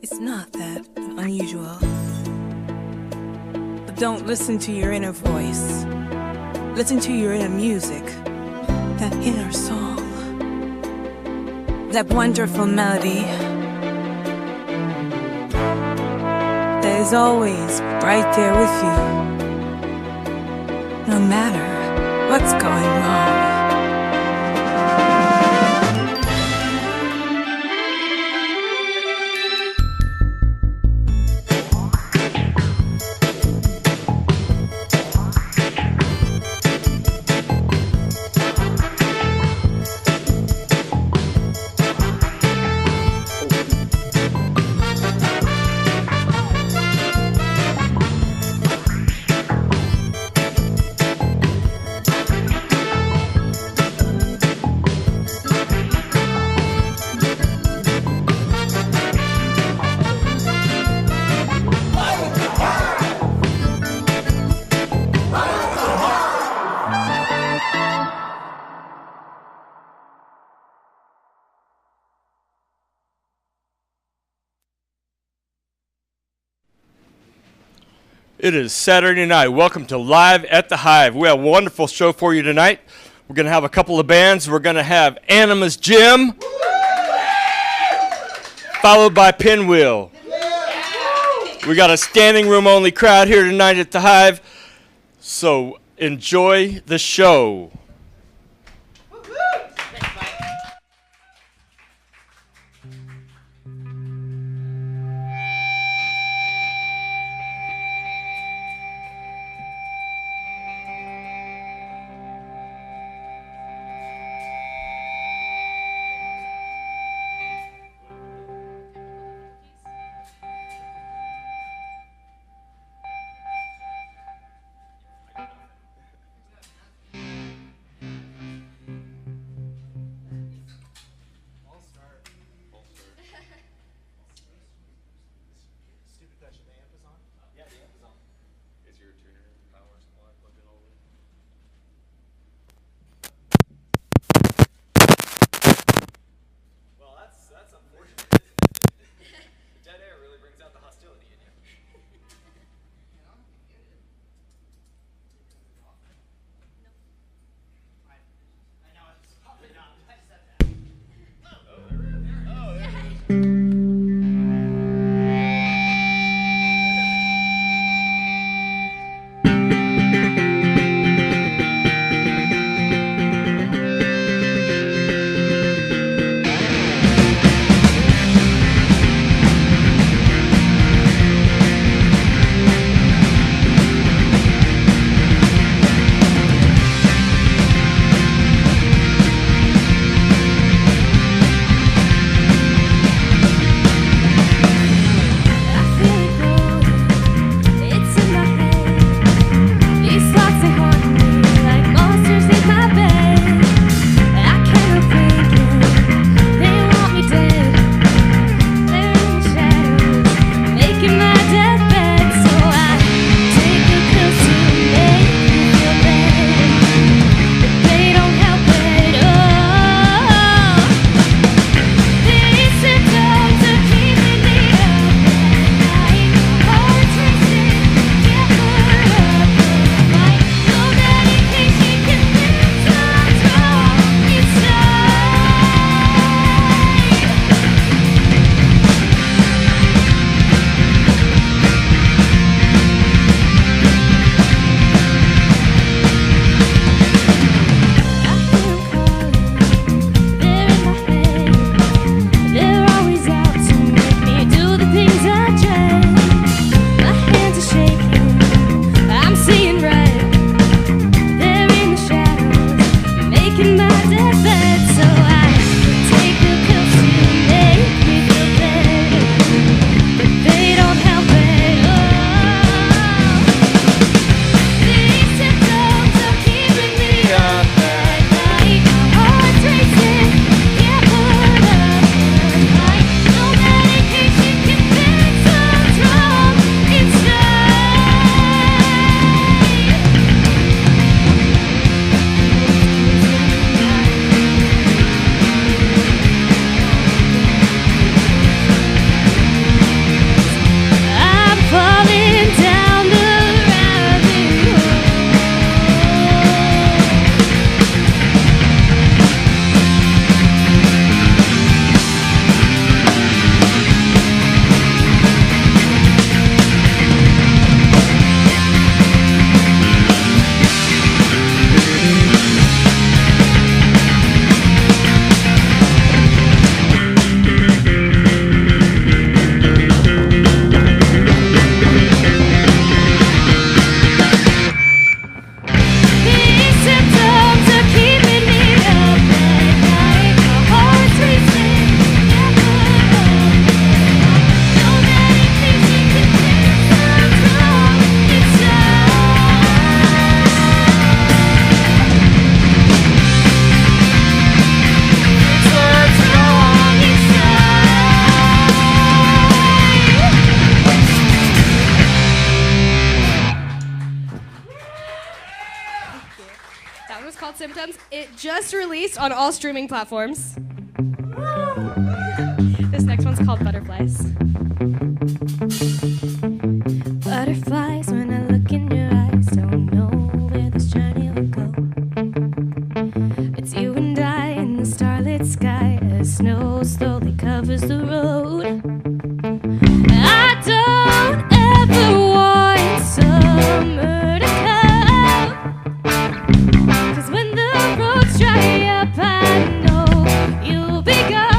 It's not that unusual. But don't listen to your inner voice. Listen to your inner music, that inner song, that wonderful melody that is always right there with you, no matter what's going wrong. It is Saturday night. Welcome to Live at the Hive. We have a wonderful show for you tonight. We're going to have a couple of bands. We're going to have ANIMUS Jim, followed by Pinwheel. We got a standing room only crowd here tonight at the Hive, so enjoy the show. Symptoms. It just released on all streaming platforms. This next one's called Butterflies. Butterflies, when I look in your eyes, don't know where this journey will go. It's you and I in the starlit sky as snow slowly covers the road. I don't ever want summer to come, 'cause when the roads dry up, I know you'll be gone.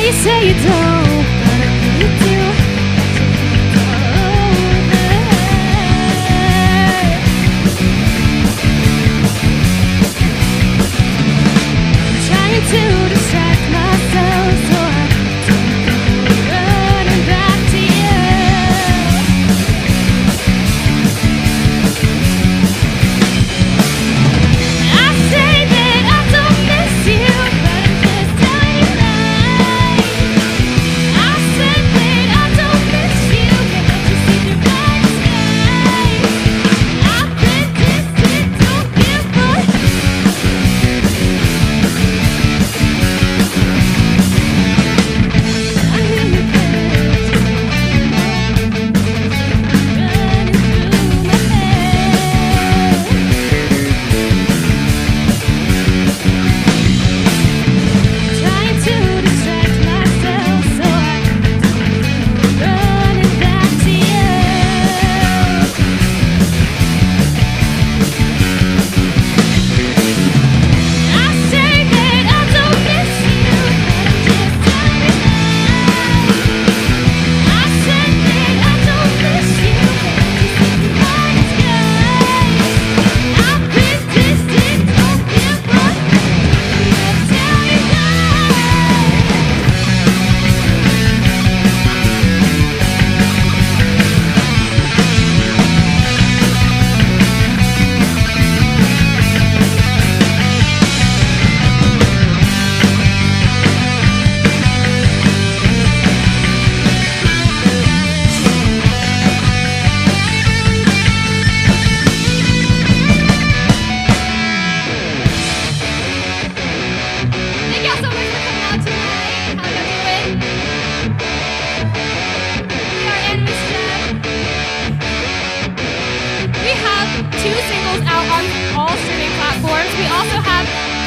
You say you don't, but I really do. I'm trying to distract myself so I don't go running back to you. I say that I don't miss you, but I'm just telling you lies.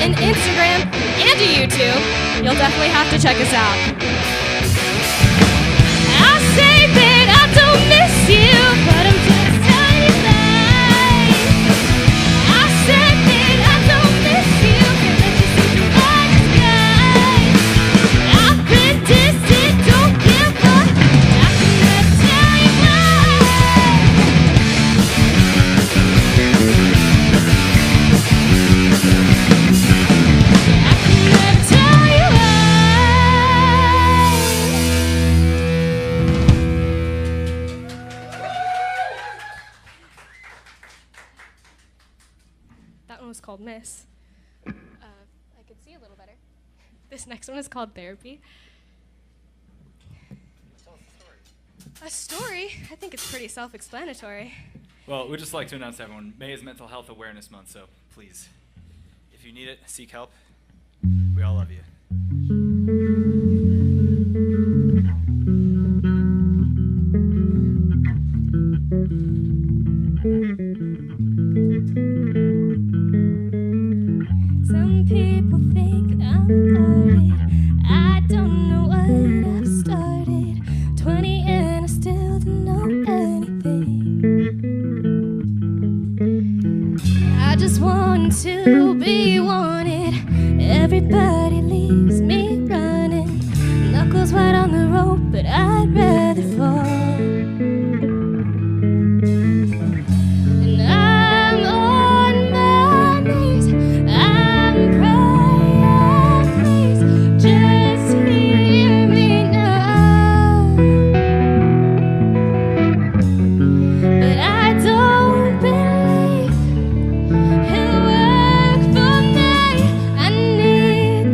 an Instagram, and a YouTube. You'll definitely have to check us out. I say that I don't miss you, but I'm just telling you lies. I said that I don't miss you, but I just see through my disguise. I've been distant, don't give up. I cannot tell you why. I cannot tell you why. That one was called Miss. I could see a little better. This next one is called Therapy. A story? I think it's pretty self-explanatory. Well, we'd just like to announce to everyone, May is Mental Health Awareness Month, so please, if you need it, seek help. We all love you. Some people think I'm guarded. I don't know what I've started. 20 and I still don't know anything. I just want to be wanted. Everybody leaves me running. Knuckles right on the rope, but I'd rather fall. And I'm on my knees. I'm praying, please just hear me now. But I don't believe he'll work for me. I need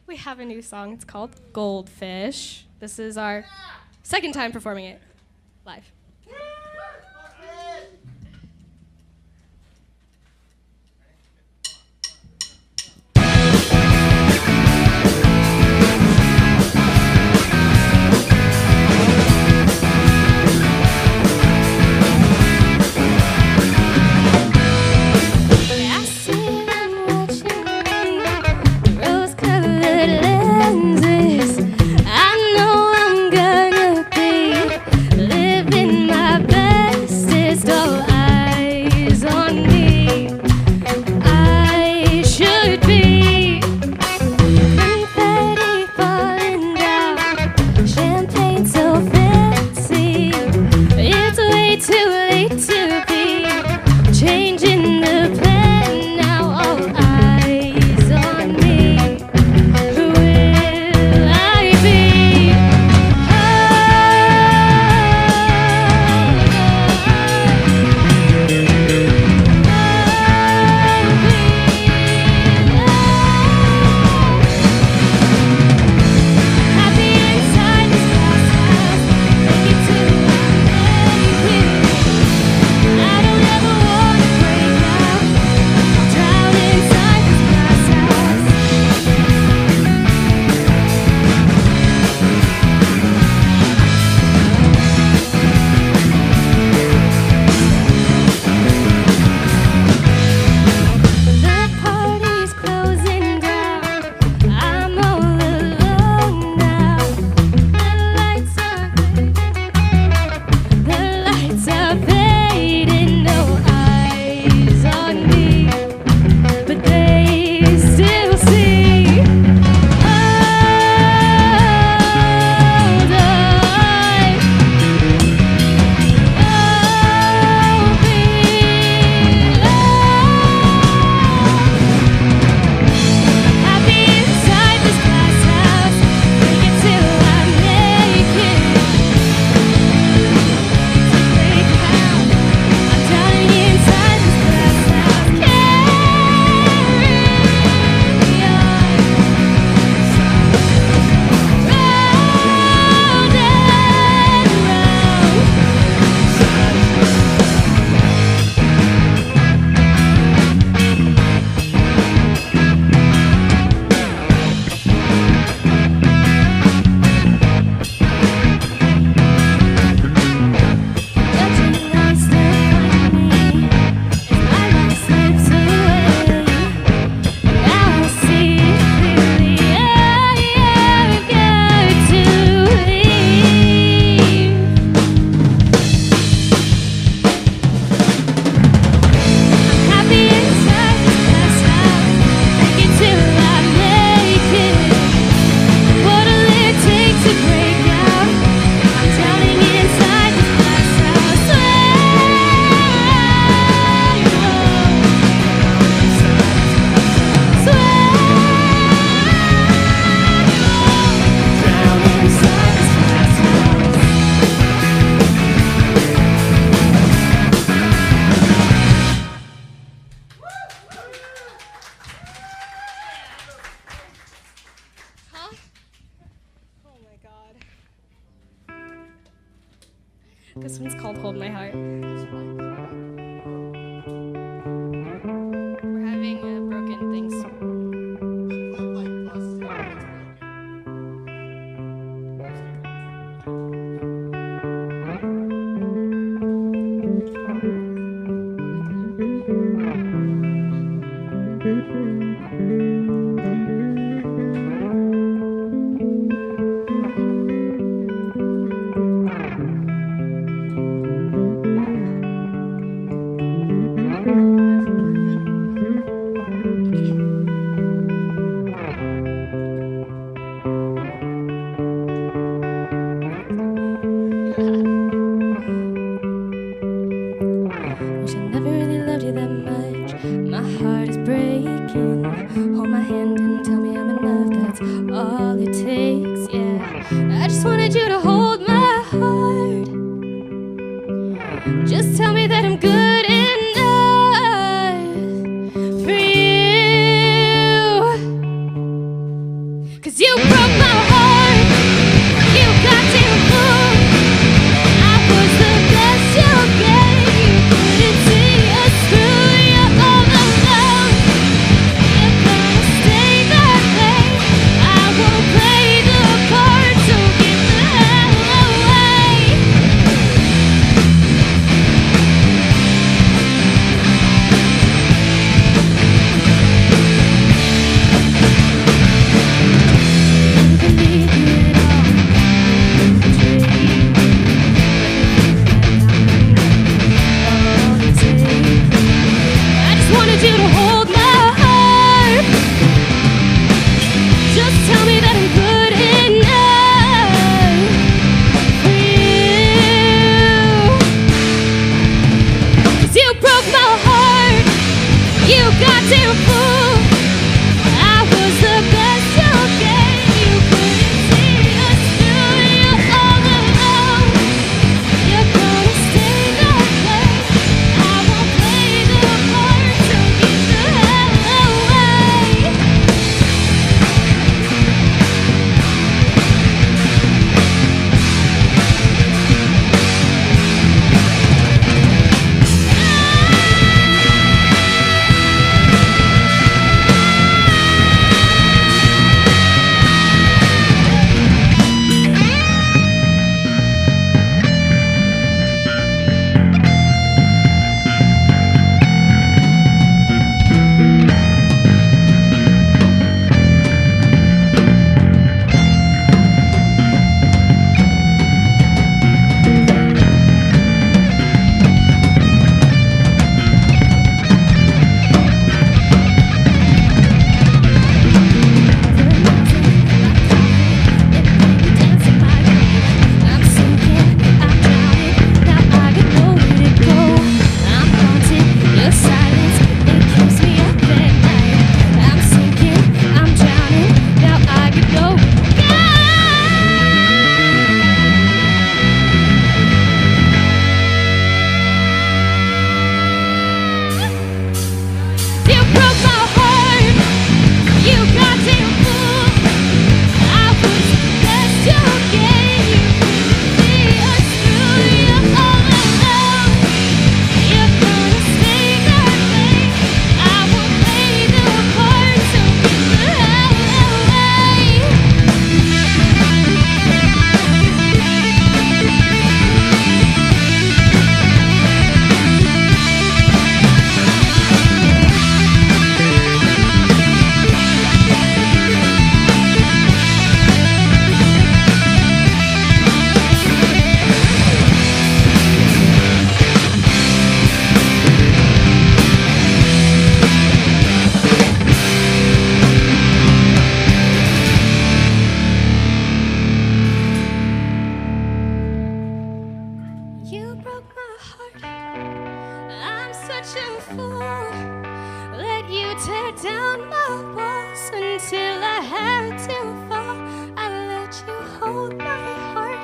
We have a new song. It's called Goldfish. This is our second time performing it live. This one's called Hold My Heart. We're having broken things. Hold my hand and tell me I'm enough, that's all it takes, yeah. I just wanted you to hold my heart. Just tell me that I'm good enough for you. heart. I'm such a fool. Let you tear down my walls until I had to fall. I let you hold my heart.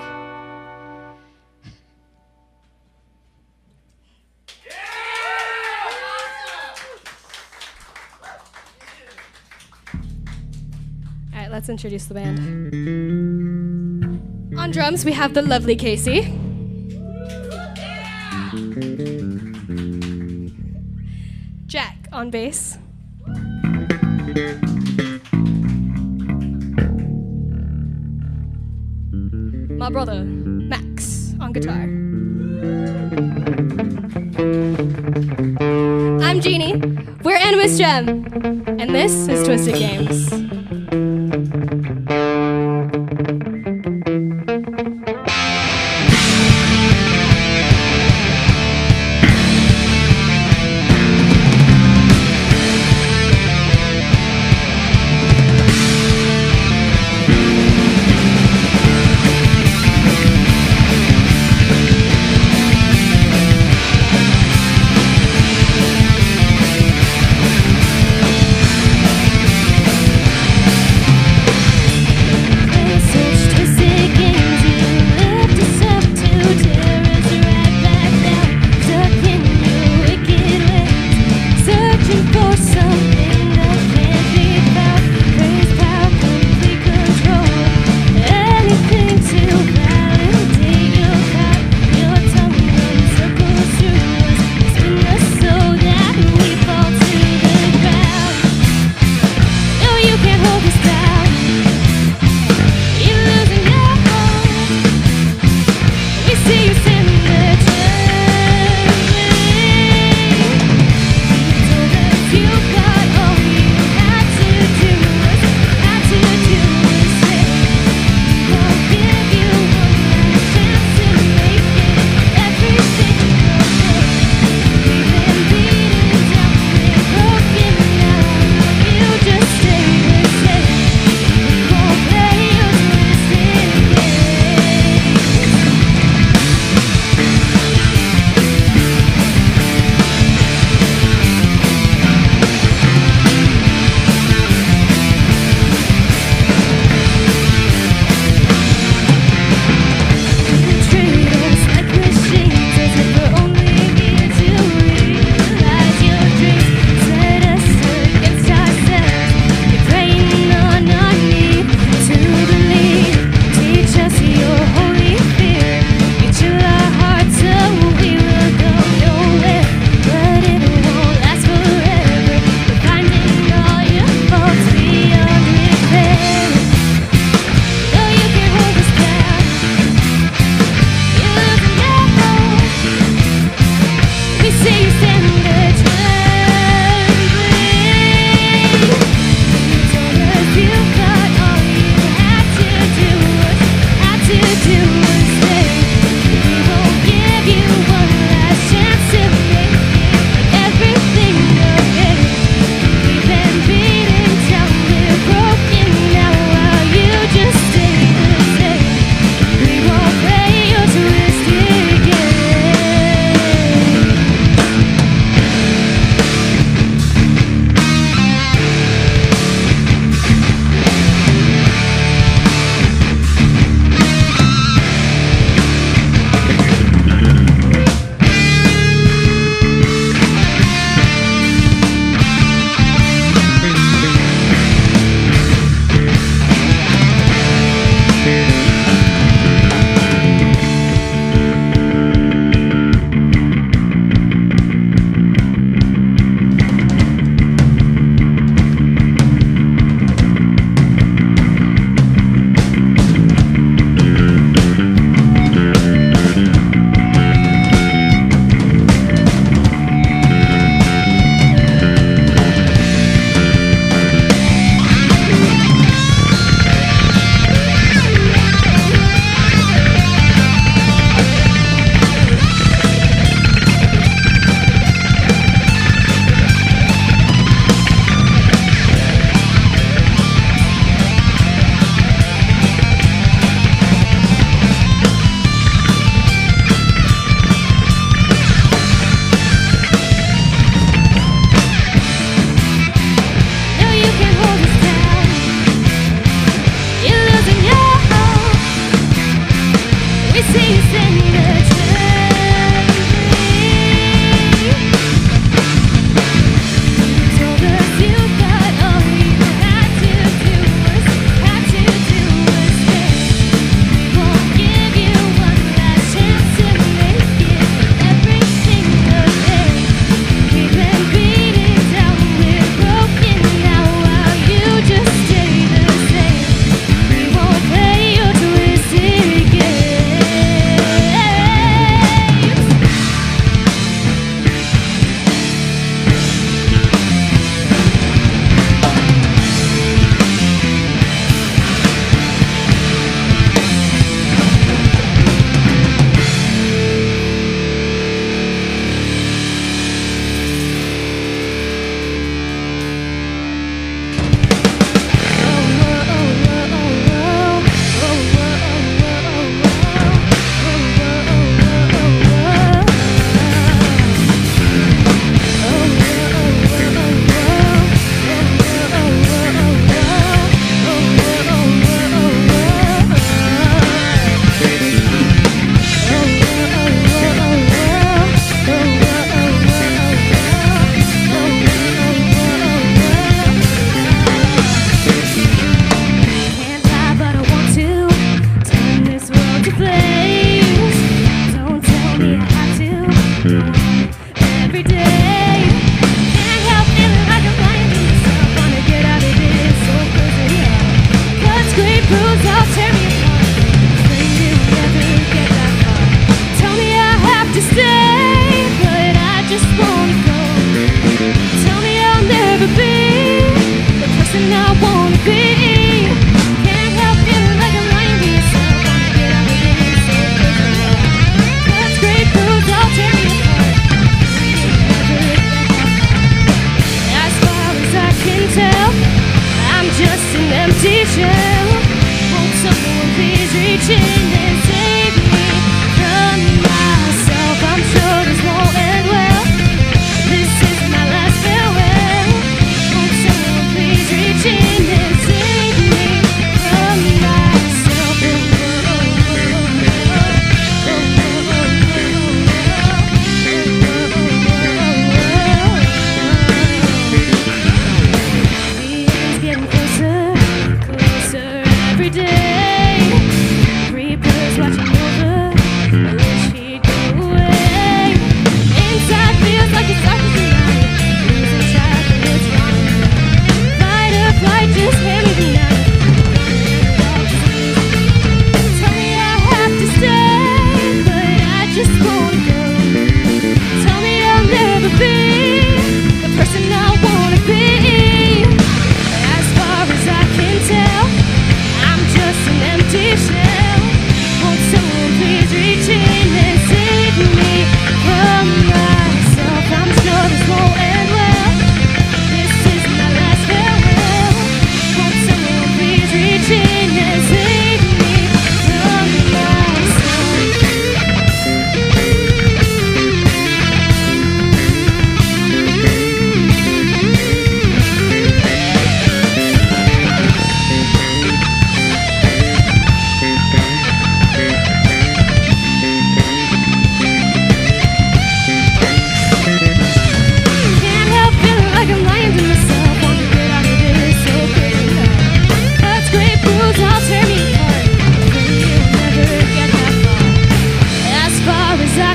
All right, let's introduce the band. On drums, we have the lovely Casey. Jack on bass. My brother, Max, on guitar. I'm Jeannie. We're ANIMUS Gem. And this is Twisted Games.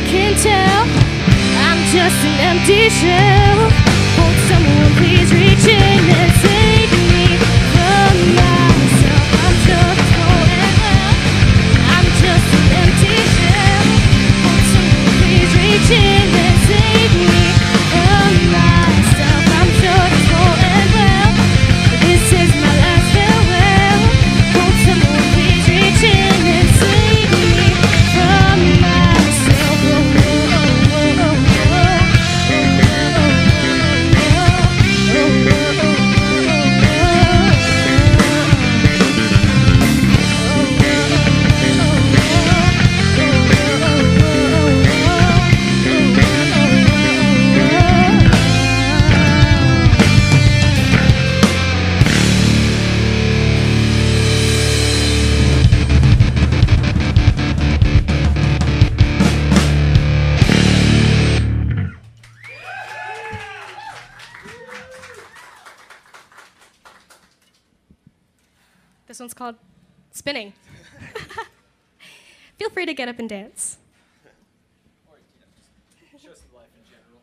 can tell I'm just an empty shell. Won't someone please reach in and save me from myself? I'm just going well. I'm just an empty shell. Won't someone please reach in and save me from myself? I'm just going well. This is my last farewell. Won't someone please reach in and save me from myself? This one's called Spinning. Feel free to get up and dance. Or, just show some life in general.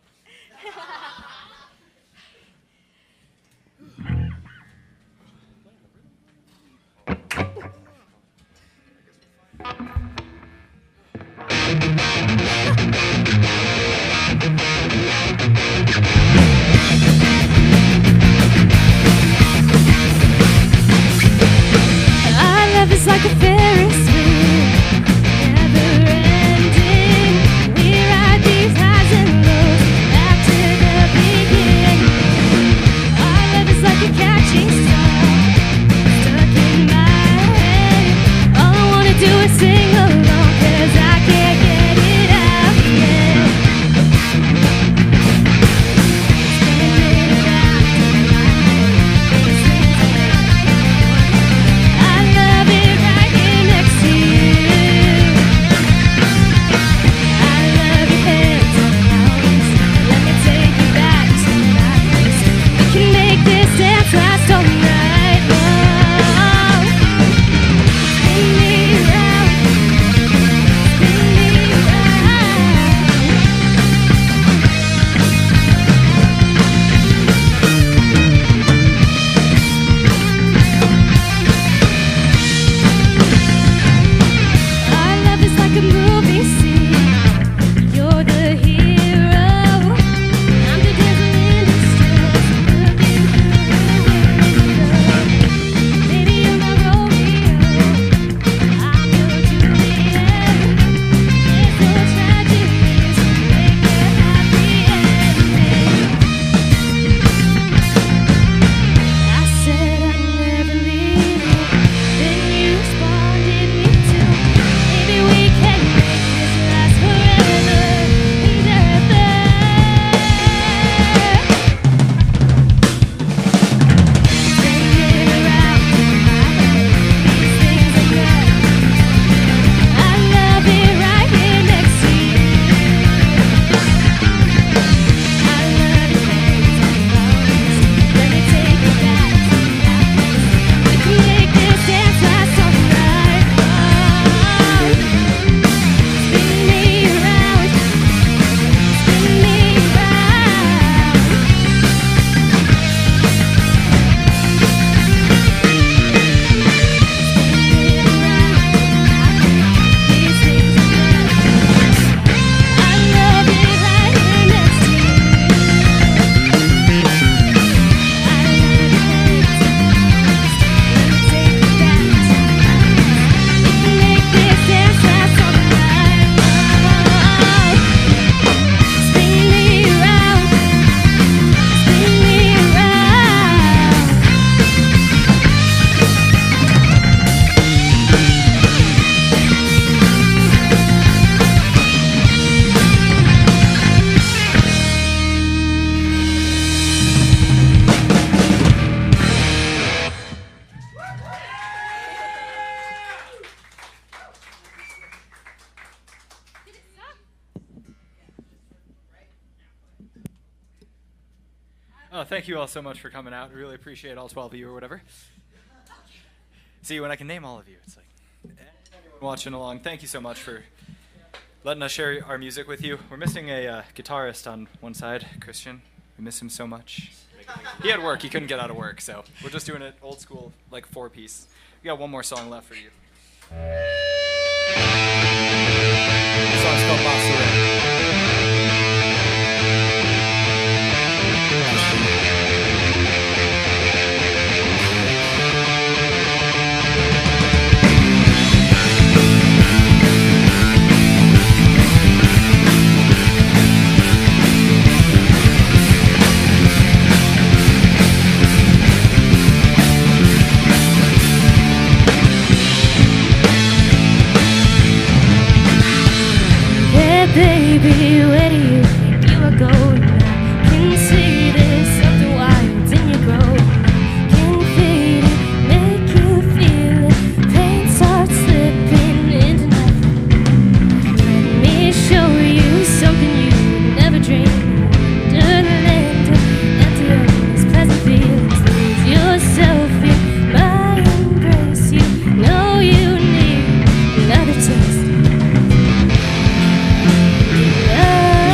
Our love is like a Ferris wheel, never ending. We ride these highs and lows back to the beginning. Our love is like a catching star, stuck in my head. All I wanna do is sing along, 'cause I can't get it out yet. Spinning around in my head, these things I love it right here next to you. I love your hands on ours. Let me take you back to my place. We can make this dance last all night long. Spin me round, spin me Our love is like a movie scene. You're the hero. I'm the devil in distress, looking through the window. Baby, you're my Romeo. I'm your Juliet. There's no tragedies to make a happy ending. I said I'd never leave you. Then you responded, me too. Maybe we can make this last forever and ever. Spinning around in my head, these things are good. I love it right here next to you. I love your hands on ours. Let me take you back to my place. We can make this dance last all night long. Spin me around, spin me around. These things are good. I love it right here next to you. I love your hands on ours. Let me take you back to my place. We can make this dance last all night long. Spin me around, spin me around. Oh, thank you all so much for coming out. Really appreciate all 12 of you or whatever. See, when I can name all of you, it's like, anyone watching along, thank you so much for letting us share our music with you. We're missing a guitarist on one side, Christian. We miss him so much. He had work. He couldn't get out of work, so we're just doing it old school, like 4-piece. We got one more song left for you. This song's called Basura. Baby, where do you think you are going? I can see there's something wild in your growth. Can feel it, make you feel it. Pain starts slipping into nothing. Let me show you something you would never dream. Wonderland of empty earth's pleasant feelings. Lose yourself in my embrace. You know you need another taste. Love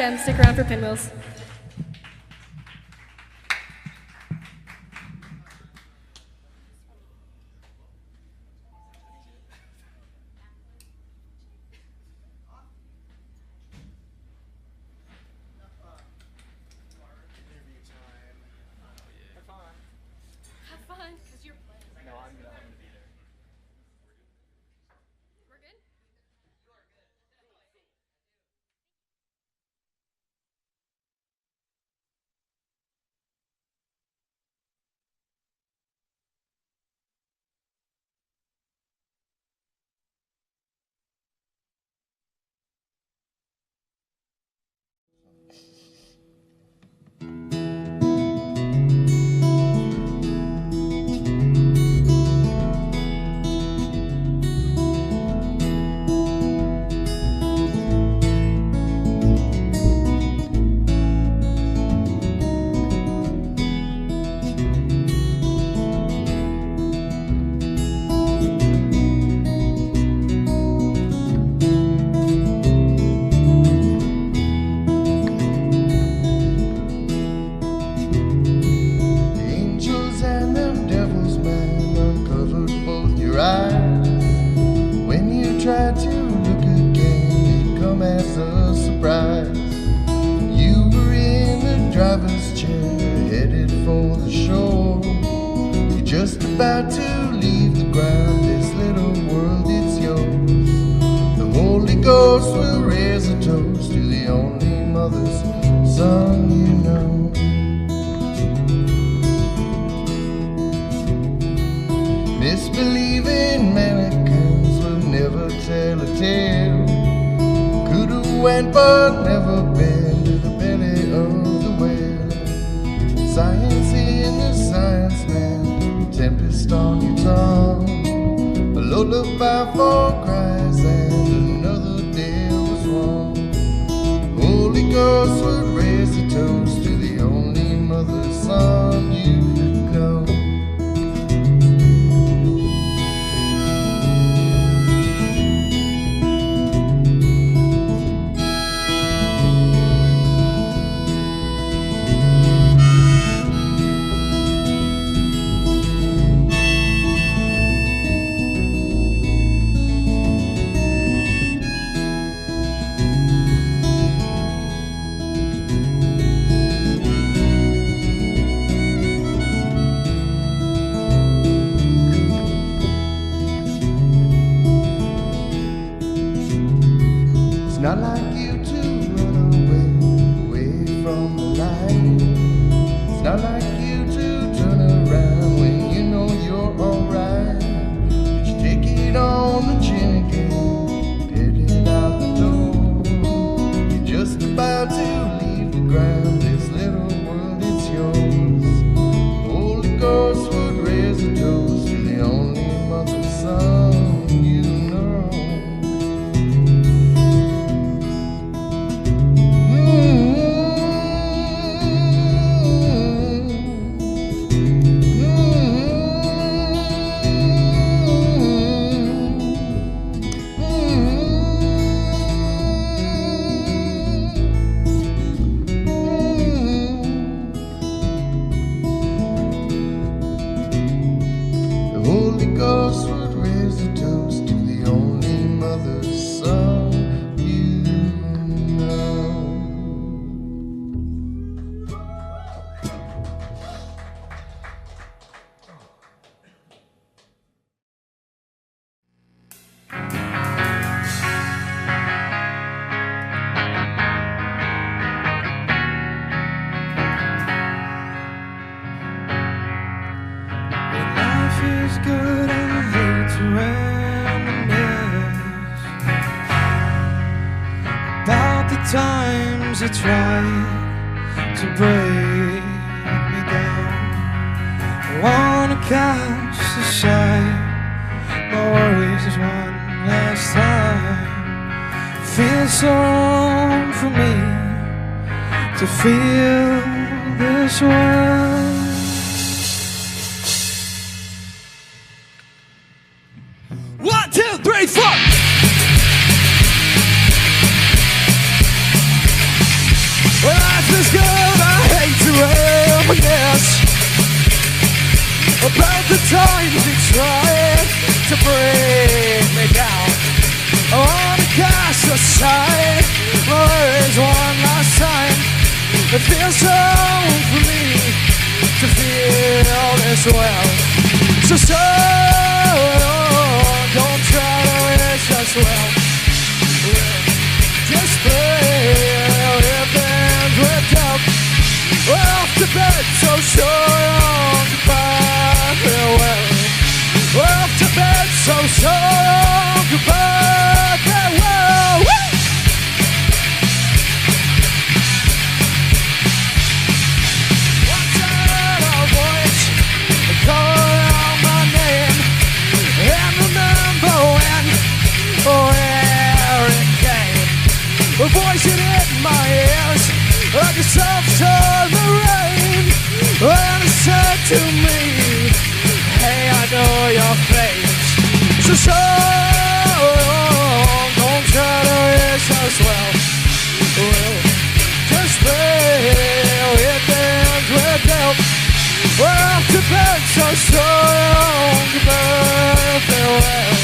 p.m. Stick around for Pinwheels. Have fun, because you're playing. No, I'm gonna be there. We're good? About to leave the ground, this little world, it's yours. The Holy Ghost will raise a toast to the only mother's son you know. Misbelieving mannequins will never tell a tale. Could've went but never been to the belly of the whale. Science in the science man, tempest on your tongue, a lullaby for cries and another day was wrong. Holy Ghost would raise a toast to the only mother's son you know. It's not like you to run away from the light. It's not like you to turn around when you know you're alright. But you take it on the chin again, headed out the door. You're just about to leave the ground, this little world is yours. Holy Ghost would raise a toast to the only mother's son you know. The Holy Ghost would raise a toast to the only mother's son you know. When life is good, I hate to reminisce about the times you tried to break me down. I wanna cast aside my worries just one last time. Feels so wrong for me to feel this way. One, two, three, four. the times he tried to bring me down. I wanna cast aside, well, there is one last time. It feels so wrong for me to feel this well. So don't try to wish us well. Just feel if hands whipped up. We're off to bed, so long, goodbye, farewell. We're off to bed, so long, goodbye, farewell. Woo! Once I heard a voice calling out my name, and remember when, where it came. A voice that hit my ears like a soft-stormy rain, and it said to me, hey, I know your face. So don't try to wish us well. Just feel it ends with help. We're off to bed, so long, goodbye, farewell.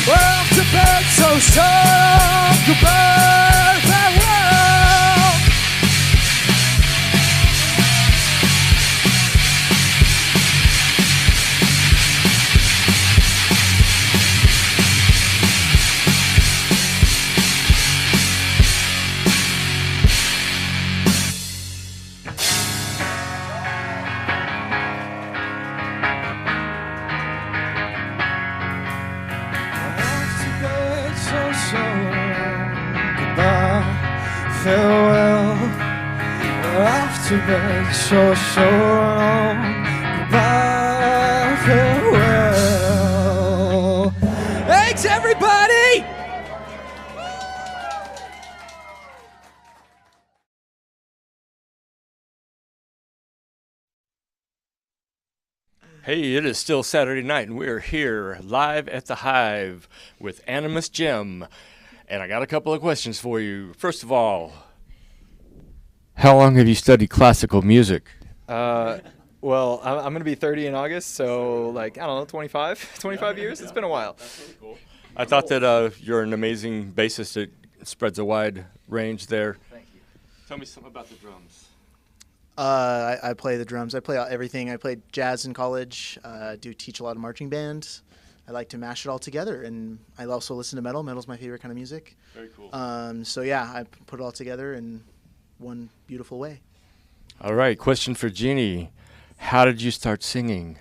We're off to bed, so long, goodbye, farewell. Farewell. We're off to bed, so long. Goodbye, farewell. Thanks, everybody. Hey, it is still Saturday night, and we're here live at the Hive with Animus Jim. And I got a couple of questions for you. First of all, how long have you studied classical music? Well, I'm going to be 30 in August, so like, I don't know, 25 years? It's been a while. That's really cool. I thought that you're an amazing bassist that spreads a wide range there. Thank you. Tell me something about the drums. I play the drums. I play everything. I played jazz in college. Do teach a lot of marching band. I like to mash it all together, and I also listen to metal. Metal's my favorite kind of music. Very cool. So yeah, I put it all together in one beautiful way. All right, question for Jeannie. How did you start singing?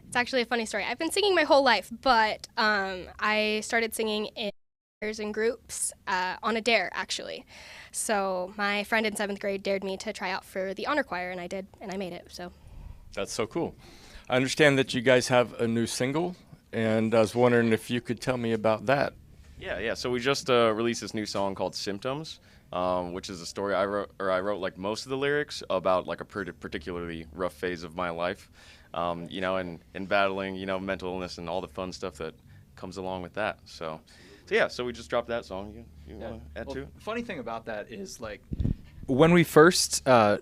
It's actually a funny story. I've been singing my whole life, but I started singing in choirs and groups on a dare, actually. So my friend in 7th grade dared me to try out for the honor choir, and I did, and I made it. So That's so cool. I understand that you guys have a new single, and I was wondering if you could tell me about that. Yeah. So we just released this new song called Symptoms, which is a story I wrote like most of the lyrics about like a particularly rough phase of my life, and battling, mental illness and all the fun stuff that comes along with that. So we just dropped that song. You want to add to it? Funny thing about that is like when we first I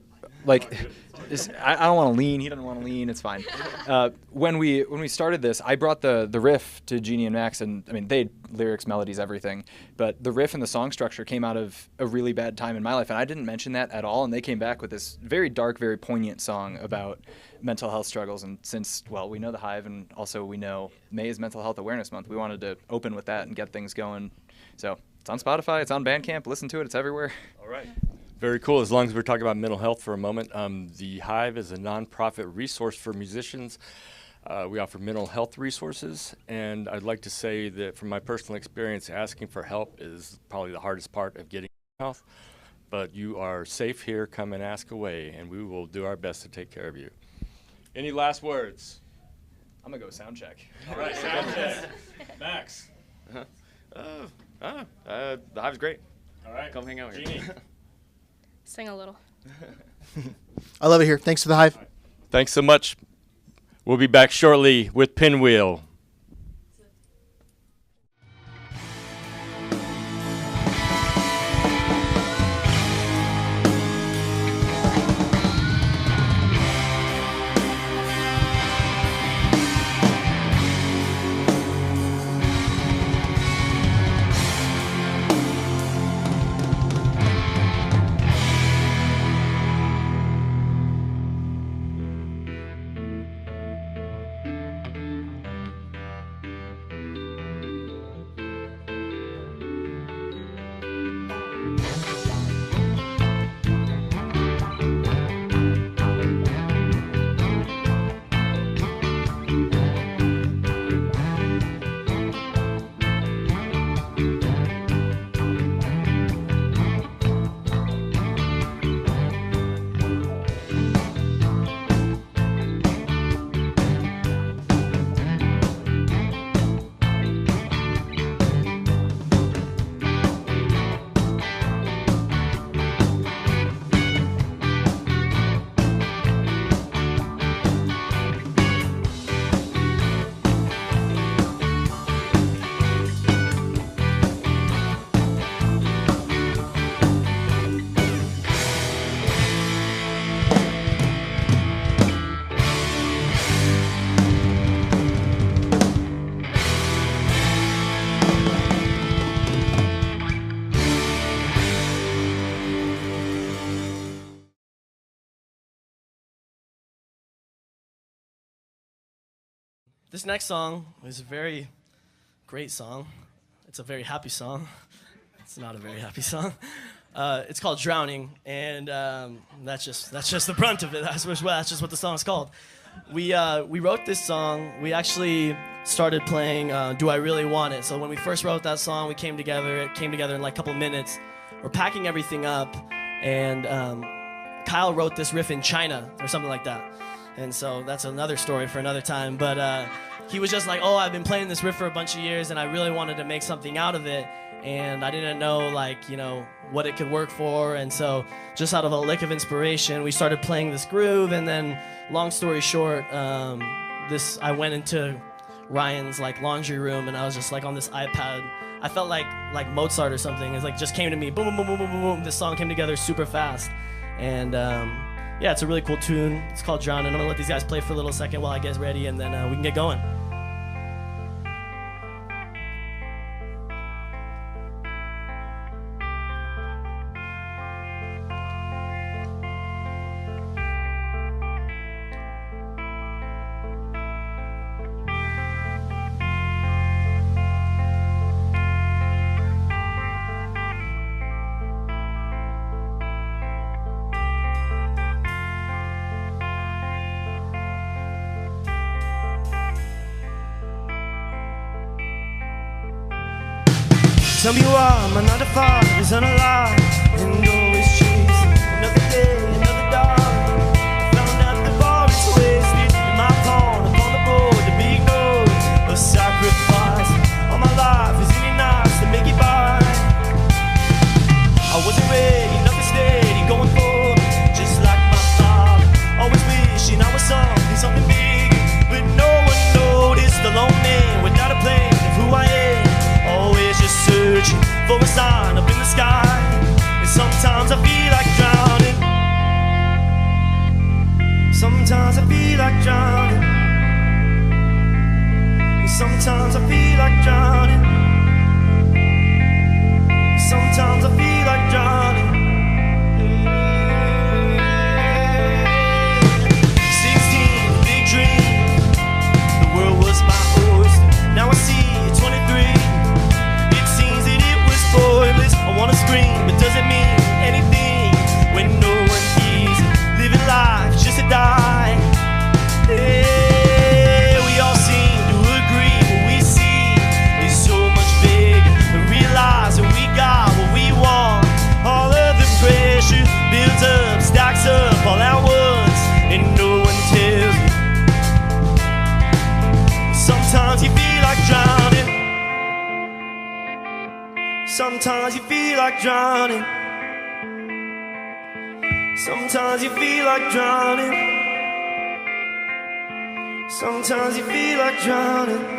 don't want to lean. He doesn't want to lean. It's fine. When we started this, I brought the riff to Jeannie and Max, and I mean they had lyrics, melodies, everything. But the riff and the song structure came out of a really bad time in my life, and I didn't mention that at all. And they came back with this very dark, very poignant song about mental health struggles. And since we know the Hive, and also we know May is Mental Health Awareness Month, we wanted to open with that and get things going. So it's on Spotify, it's on Bandcamp. Listen to it. It's everywhere. All right. Very cool. As long as we're talking about mental health for a moment, the Hive is a nonprofit resource for musicians. We offer mental health resources, and I'd like to say that from my personal experience, asking for help is probably the hardest part of getting health. But you are safe here. Come and ask away, and we will do our best to take care of you. Any last words? I'm gonna go sound check. All right, sound check. Max. The Hive's great. All right. Come hang out here. Jeannie. sing a little. I love it here. Thanks to the Hive. Thanks so much. We'll be back shortly with Pinwheel. This next song is a very great song. It's a very happy song. It's not a very happy song. It's called Drowning, and that's just the brunt of it. That's just what the song's called. We wrote this song. We actually started playing Do I Really Want It? So when we first wrote that song, we came together. It came together in like a couple minutes. We're packing everything up, and Kyle wrote this riff in China or something like that. And so that's another story for another time. But he was just like, oh, I've been playing this riff for a bunch of years, and I really wanted to make something out of it. And I didn't know, like, you know, what it could work for. And so just out of a lick of inspiration, we started playing this groove. And then, long story short, I went into Ryan's, like, laundry room, and I was just, like, on this iPad. I felt like Mozart or something. It, like, just came to me. Boom, boom, boom, boom, boom, boom. This song came together super fast. And yeah, it's a really cool tune. It's called Drowning. I'm going to let these guys play for a little second while I get ready, and then we can get going. Tell me why my 9 to 5 is unalive and always chasing another day, another dollar. I found out the bar is wasted in my pawn upon the board to be ignored. A sacrifice. All my life is any nice to make it by. I wasn't ready, nothing steady, going for me, just like my father. Always wishing I was something big, but no one noticed the lone man without a plan of who I am. Always just searching for a sign up in the sky. And sometimes I feel like drowning. Sometimes I feel like drowning. And sometimes I feel like drowning. Sometimes I feel like drowning. 16, big dream. The world was my oyster. Now I see 23. Pointless. I wanna scream, it doesn't mean anything when no one hears it. Living life just to die. Yeah, we all seem to agree what we see is so much bigger. We realize that we got what we want. All of the pressure builds up, stacks up all at once, and no one tells you. Sometimes you feel like drowning. Sometimes you feel like drowning. Sometimes you feel like drowning. Sometimes you feel like drowning.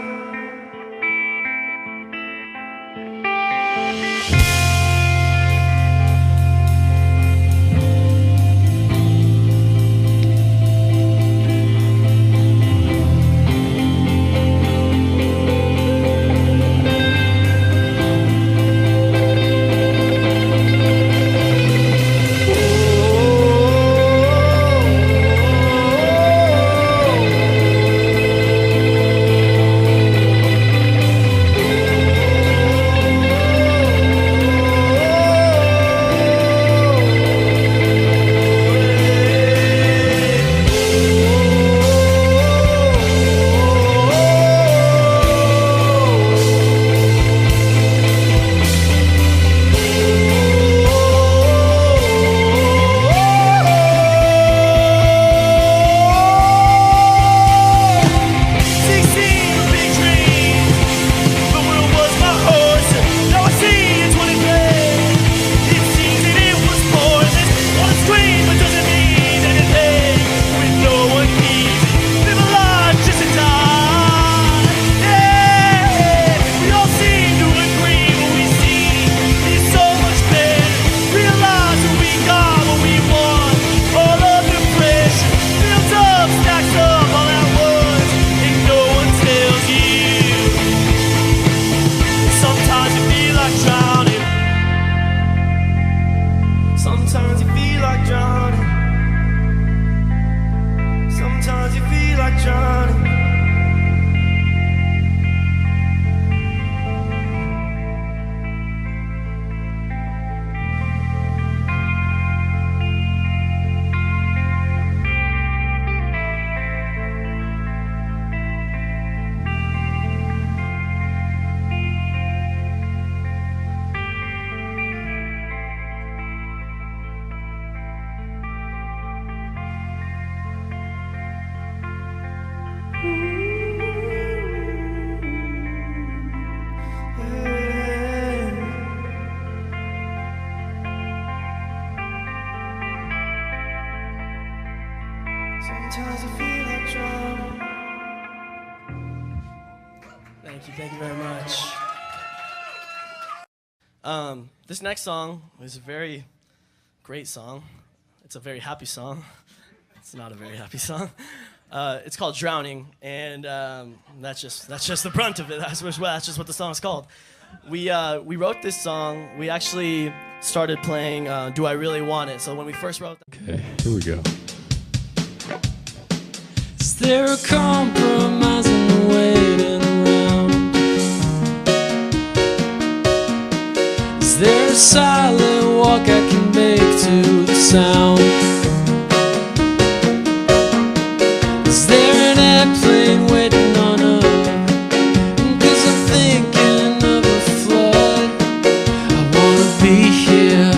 Thank you very much. This next song is a very great song. It's a very happy song. It's not a very happy song. It's called Drowning, and that's just the brunt of it. That's just what the song's called. We wrote this song. We actually started playing Do I Really Want It? So when we first wrote that. Okay, here we go. Is there a compromise in the waiting around? Is there a silent walk I can make to the sound? Is there an airplane waiting on up? 'Cause I'm thinking of a flood. I wanna be here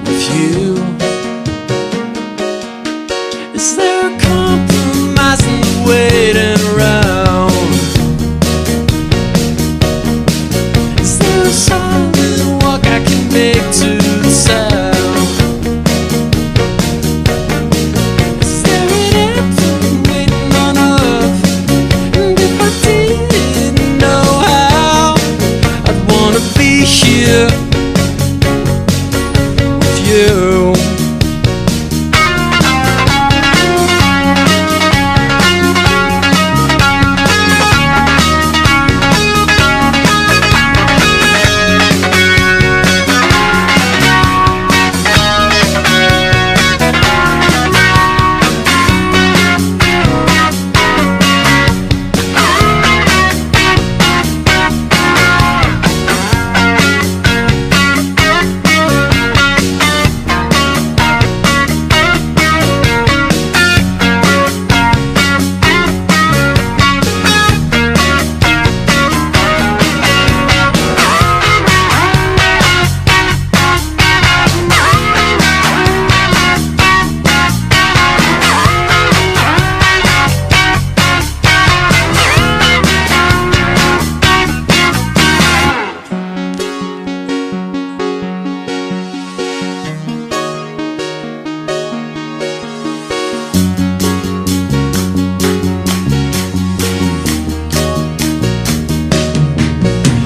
with you. Is there a compromise in the waiting around? Is there a silent walk I can make to the sound? Is there an airplane waiting on Earth? And if I didn't know how, I'd wanna be here with you.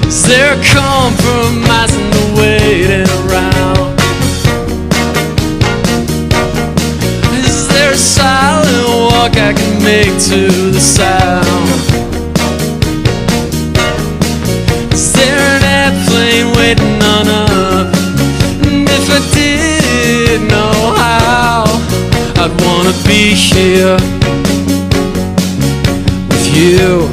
Is there a compromise in the waiting around? Is there a silent walk I can make to the sound? Is there an airplane waiting on up? And if I did know how, I'd wanna be here with you.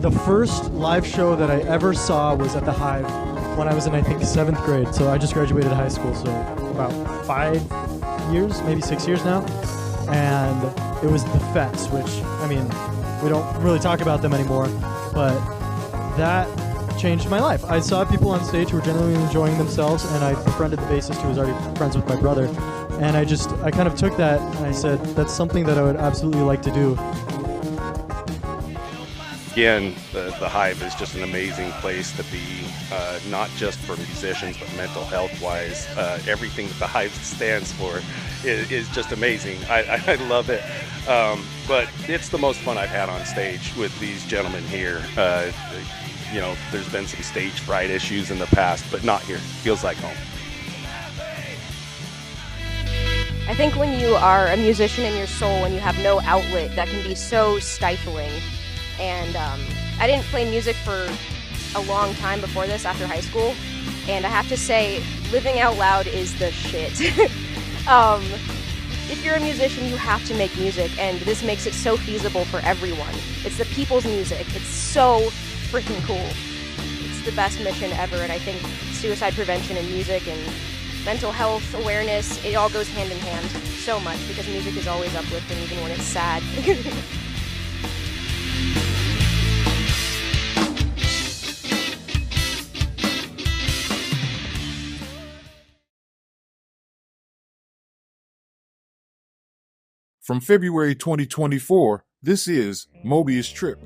The first live show that I ever saw was at the Hive when I was in, I think, 7th grade. So I just graduated high school, so about 5 years, maybe 6 years now. And it was the Fets, which, I mean, we don't really talk about them anymore, but that changed my life. I saw people on stage who were genuinely enjoying themselves, and I befriended the bassist who was already friends with my brother. And I kind of took that and I said, that's something that I would absolutely like to do. Again, the Hive is just an amazing place to be, not just for musicians, but mental health-wise. Everything that the Hive stands for is just amazing. I love it. But it's the most fun I've had on stage with these gentlemen here. you know, there's been some stage fright issues in the past, but not here. Feels like home. I think when you are a musician in your soul and you have no outlet, that can be so stifling. And I didn't play music for a long time before this, after high school, and I have to say, living out loud is the shit. If you're a musician, you have to make music, and this makes it so feasible for everyone. It's the people's music. It's so freaking cool. It's the best mission ever, and I think suicide prevention and music and mental health awareness, it all goes hand in hand so much, because music is always uplifting even when it's sad. From February 2024, this is Mobius Trip.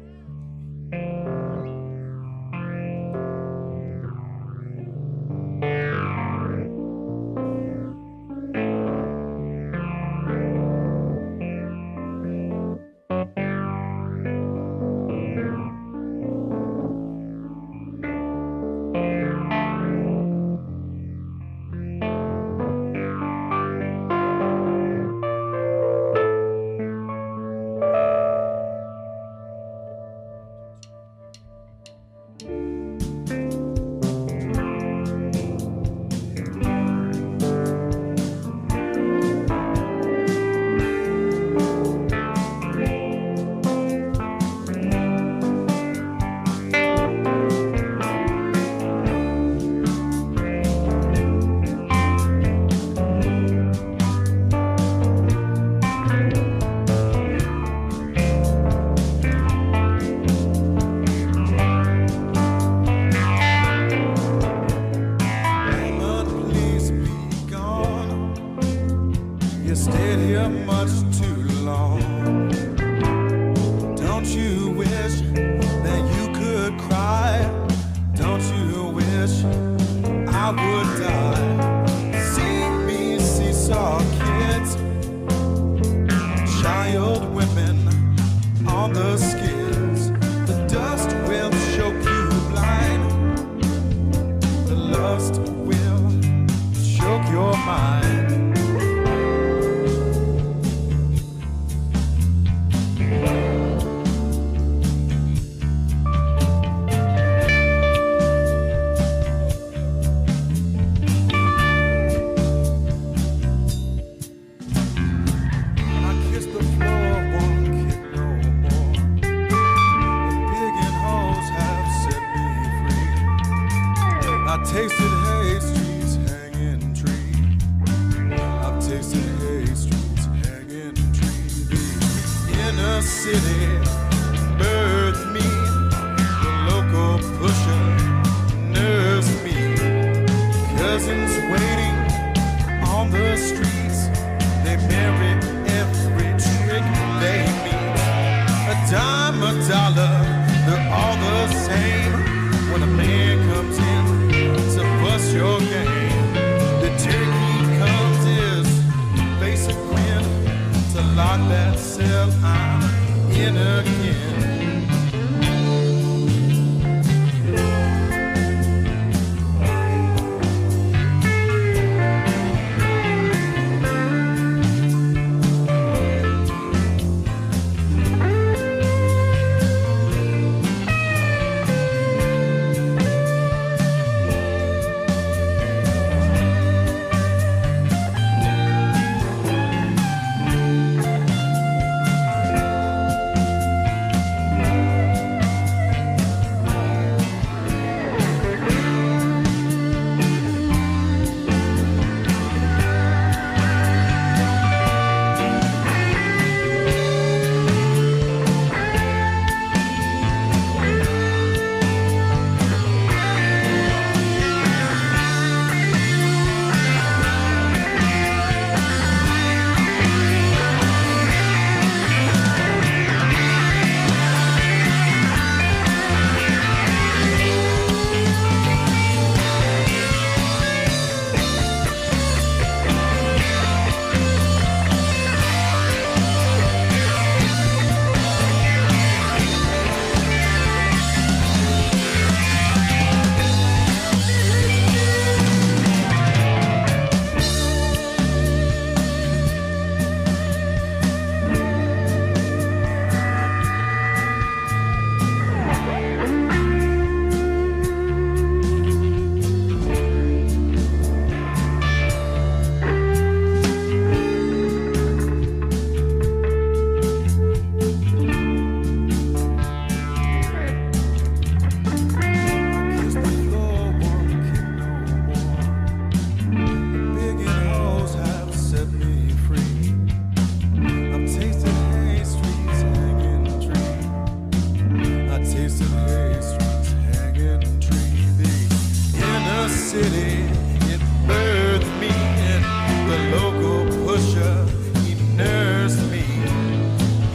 city, it birthed me, and the local pusher, he nursed me.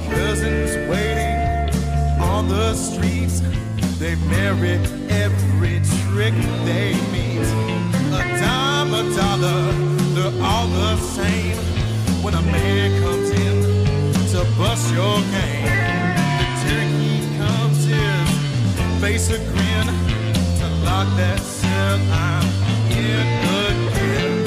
Cousins waiting on the streets, they marry every trick they meet. A dime, a dollar, they're all the same. When a man comes in to bust your game, the turkey comes his face a grin. To lock that cell, I'm in again.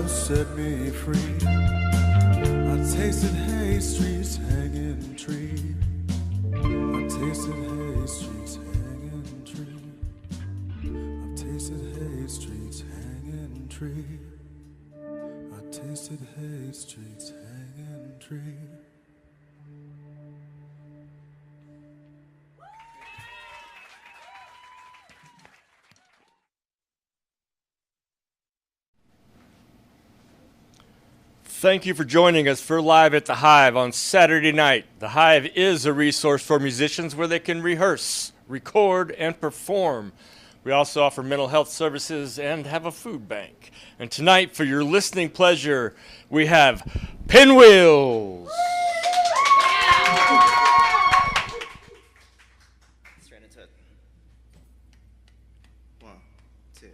Set me free. I tasted hay streets hanging tree. I tasted hay streets hanging tree. I tasted hay streets hanging tree. I tasted hay streets hanging tree. Thank you for joining us for Live at the Hive on Saturday night. The Hive is a resource for musicians where they can rehearse, record, and perform. We also offer mental health services and have a food bank. And tonight, for your listening pleasure, we have Pinwheels. Straight into it. 1, 2,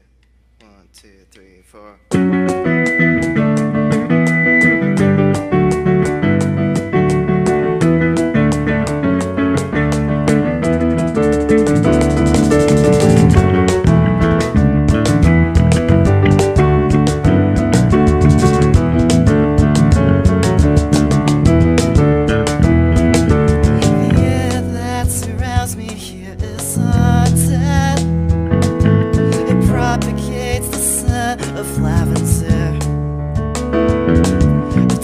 1, 2, 3, 4. Of lavender, the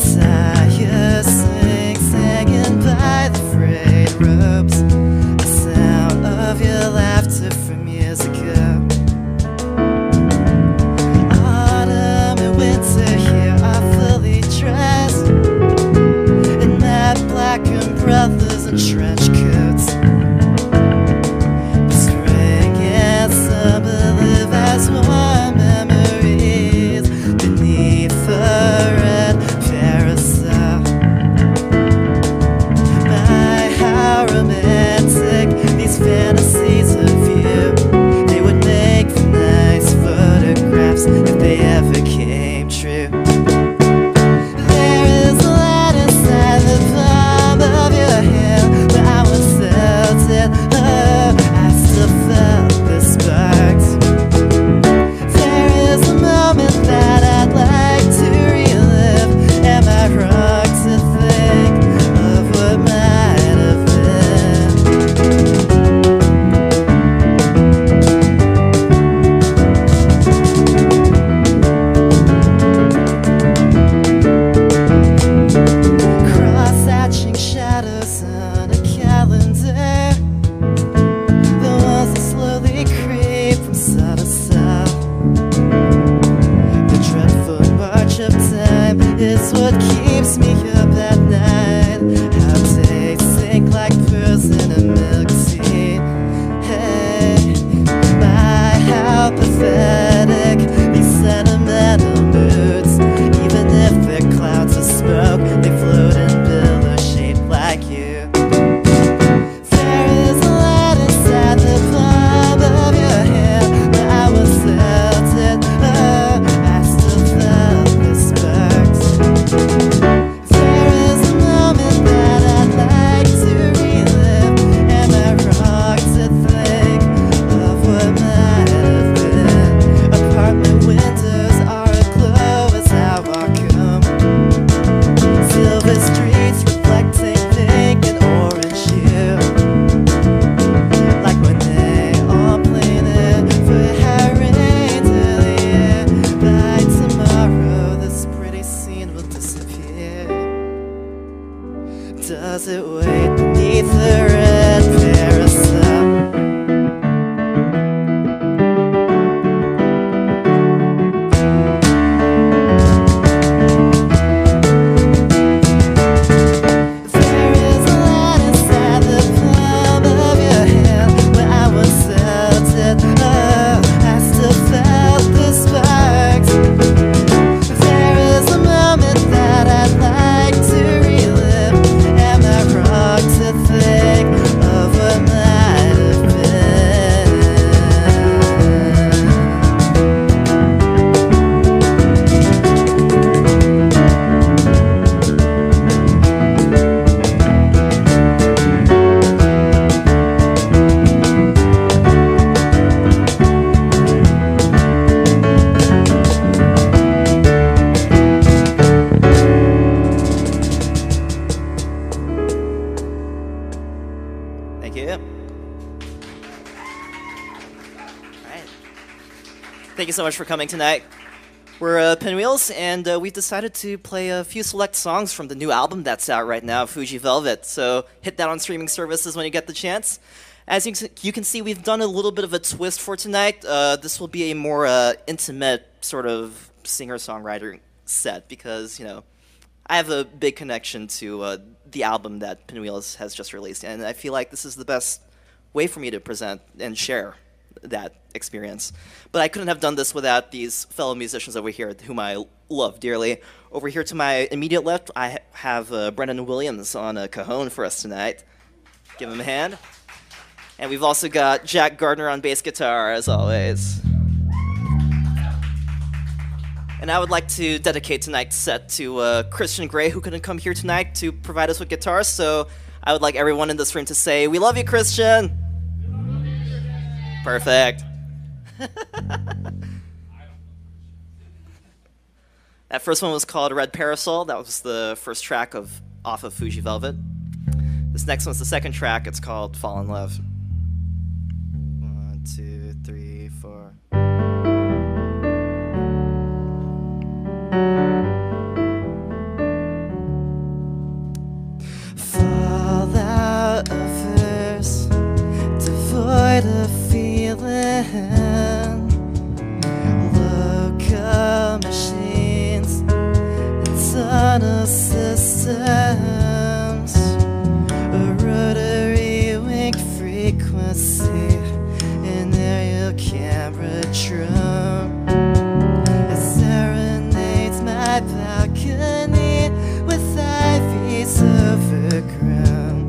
they ever came true. There is light inside the palm of your hand, but I was tilted. Oh, I still felt the sparks. There is a moment that I'd like to relive. Am I wrong to think of what might have been? Cross-hatching shadows on a calendar, the ones that slowly creep from side to side. The dreadful march of time is what keeps me up at night. How days sink like pearls in a milk tea. Hey, my, how pathetic these sentimental moods. Even if they're clouds of smoke, they float in billows shaped like you. There is a light inside the palm of your hand, but I was tilted. Oh, I still felt the sparks. There is a moment that I'd like to relive. Am I wrong to think of what might have been? Apartment windows are aglow as I walk home. Silver streets reflecting pink and orange hue, like when they all played it for Harry Delia. By tomorrow, this pretty scene will disappear. Does it wait beneath the red parasol? There is a light inside the palm of your hand, where I was tilted. Oh, I still felt the sparks. There is a moment that I'd like to relive. Am I wrong to think of what might have been? Thank you. All right. Thank you so much for coming tonight. We're Pinwheels, and we've decided to play a few select songs from the new album that's out right now, Fuji Velvet. So hit that on streaming services when you get the chance. As you can see, we've done a little bit of a twist for tonight. This will be a more intimate sort of singer-songwriter set because, you know, I have a big connection to the album that Pinwheels has just released, and I feel like this is the best way for me to present and share that experience. But I couldn't have done this without these fellow musicians over here, whom I love dearly. Over here to my immediate left, I have Brendan Williams on a cajon for us tonight. Give him a hand. And we've also got Jack Gardner on bass guitar, as always. And I would like to dedicate tonight's set to Christian Gray, who couldn't come here tonight to provide us with guitars. So I would like everyone in this room to say, "We love you, Christian." Perfect. That first one was called Red Parasol. That was the first track off of Fuji Velvet. This next one's the second track. It's called Fall in Love. 1, 2, 3, 4. Fall out of verse, devoid of feeling. Local machines and tunnel systems. A rotary wink frequency, an aerial camera drum. It serenades my balcony with ivies overgrown.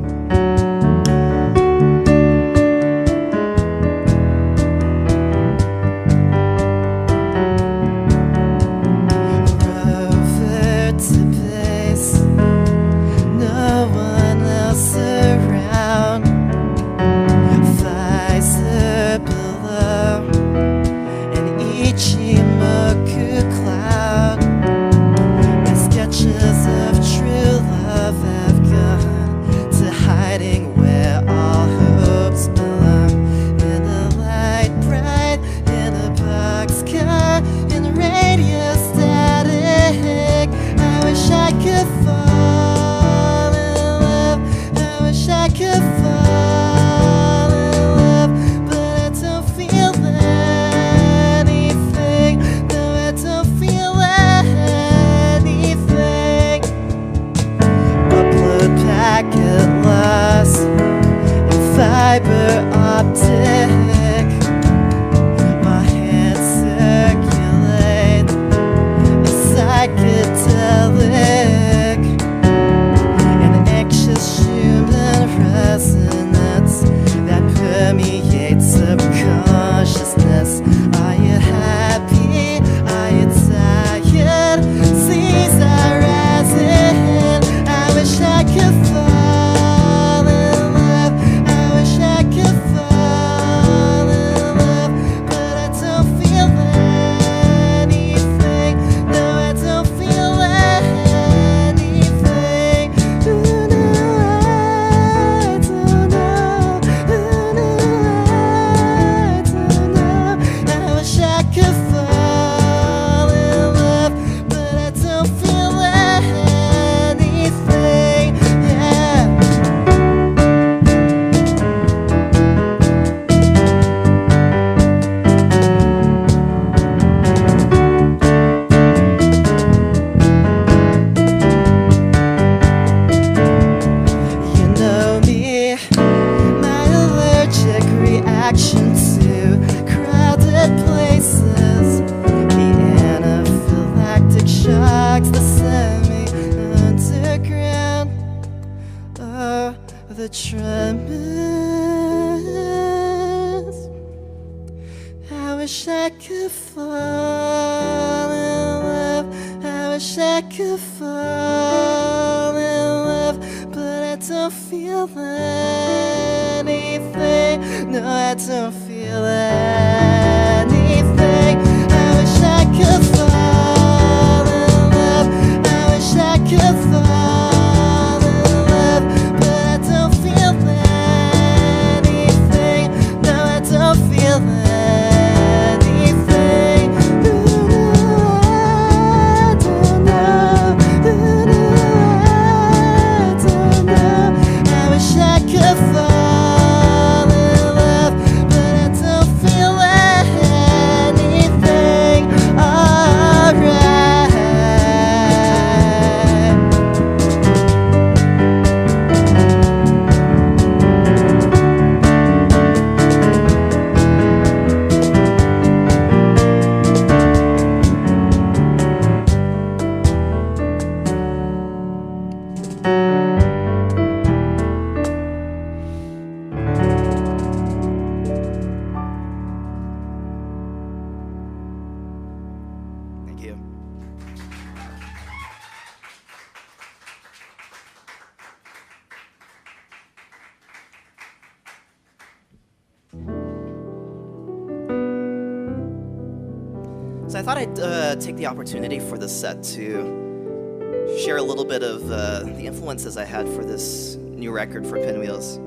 the trumpets. I wish I could fall in love. I wish I could fall in love, but I don't feel anything. No, I don't feel anything. I wish I could fall in love. I wish I could fall in love, but I don't feel anything. No, I don't feel anything. So I thought I'd take the opportunity for this set to share a little bit of the influences I had for this new record for Pinwheels.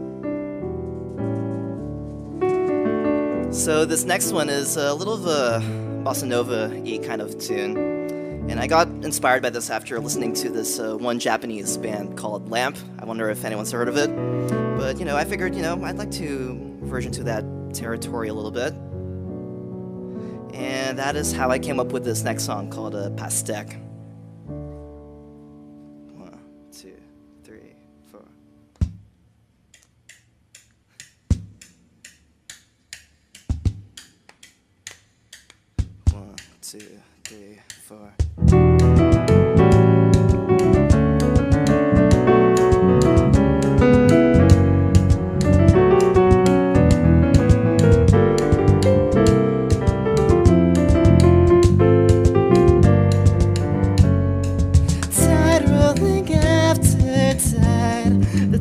So this next one is a little of a bossa nova-y kind of tune. And I got inspired by this after listening to this one Japanese band called Lamp. I wonder if anyone's heard of it. But, I figured, I'd like to verge into that territory a little bit. And that is how I came up with this next song called Pastek. 1, 2, 3, 4. 1, 2, 3, 4.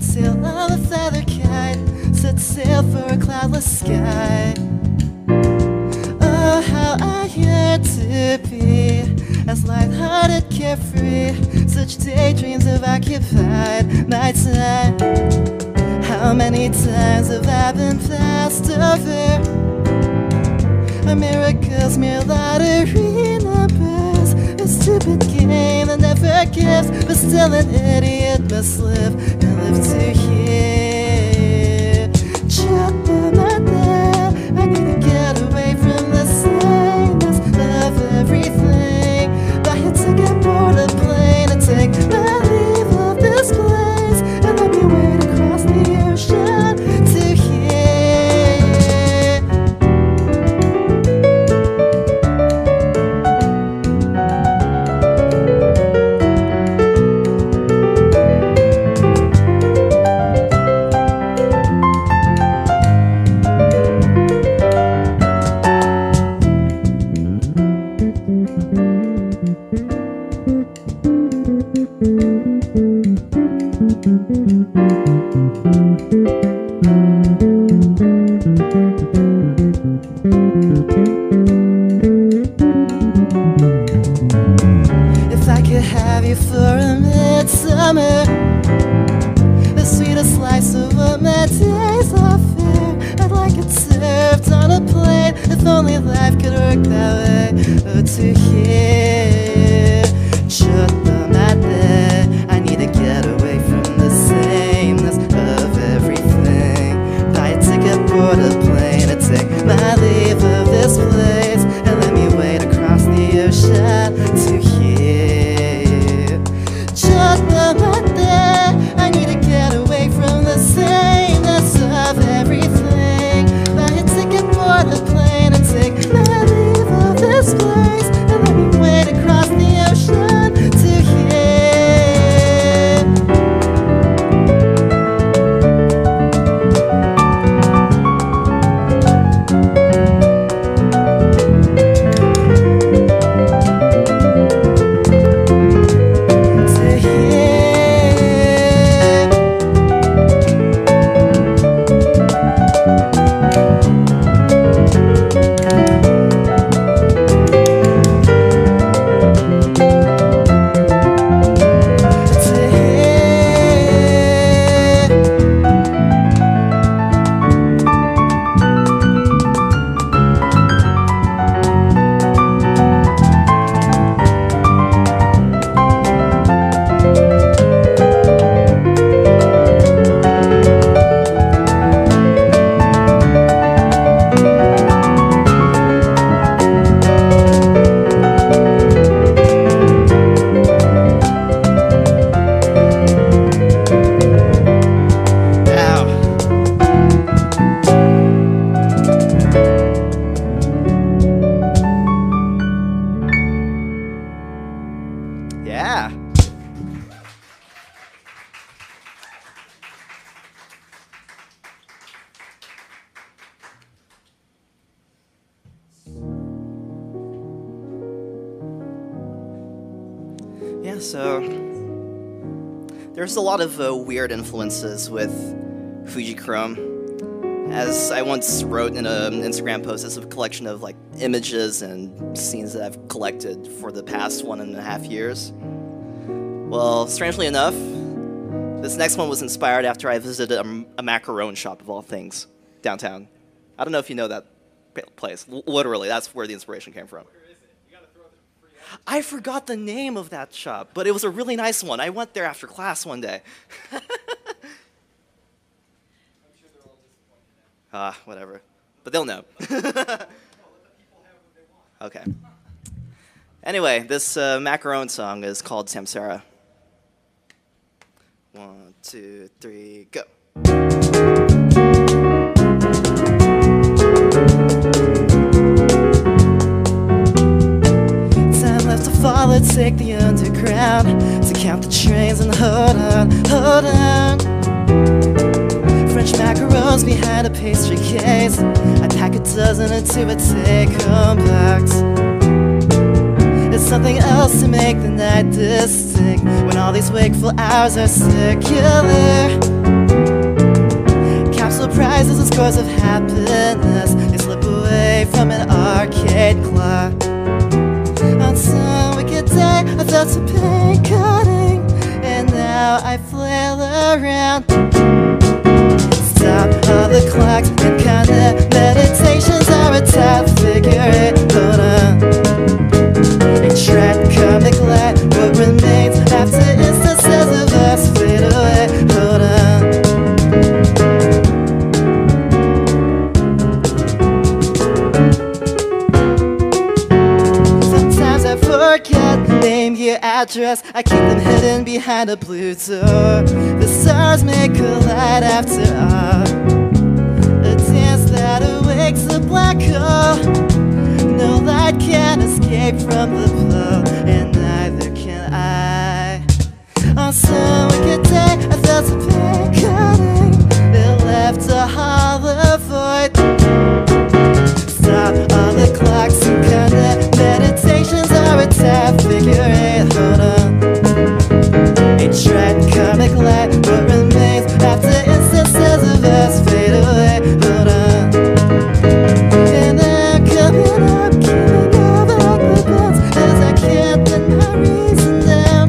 Sail on a feather kite, set sail for a cloudless sky. Oh, how I yearn to be as light-hearted, carefree. Such daydreams have occupied my time. How many times have I been passed over? A miracle's mere lottery numbers, a stupid game that never gives, but still an idiot must live and live to hear. Jump on my there, I need to get away from the sameness of everything. Buy a ticket, board a plane, and take my leave of this place, and let me wade across the ocean to hear. If I could have you for a midsummer, the sweetest slice of what my days are fair, I'd like it served on a plate. If only life could work that way. Oh, to hear just the night there, I need to get away from the sameness of everything. Buy a ticket, board a plane, and take my leave of this place, and let me wade across the ocean to hear. Just the night there, I need to get away from the sameness of everything. Buy a ticket, board a plane, and take my leave of this place, and let me wade across Yeah. Yeah, so there's a lot of weird influences with Fujichrome. As I once wrote in an Instagram post, it's a collection of like images and scenes that I've collected for the past 1.5 years. Well, strangely enough, this next one was inspired after I visited a macaron shop of all things downtown. I don't know if you know that place. Literally, that's where the inspiration came from. I forgot the name of that shop, but it was a really nice one. I went there after class one day. Whatever. But they'll know. Okay. Anyway, this macaron song is called Samsara. 1, 2, 3, go. Time left to follow, take the underground, to count the trains and hold on, hold on. French macarons behind a pastry case. I pack a dozen into a take-home box. It's something else to make the night distinct when all these wakeful hours are circular. Capsule prizes and scores of happiness, they slip away from an arcade clock. On some wicked day, I felt some pain cutting, and now I flail around. Stop all the clocks and kind of meditations are a top figure eight. Hold on. A track comic light, what remains after instances of us fade away. Hold on. Sometimes I forget name, year, address. I keep them hidden behind a blue door. The stars may collide after all. A dance that awakes a black hole. No light can escape from the blow, and neither can I. On some wicked day, I felt a pain cutting. It left a hollow void. Stop all the clocks and kind of meditations are a tap figure eight. Hold on. A track comic light, what remains after instances of us fade away. Hold on. And I'm coming up, keeping up like the bells, as I can't put my reason down.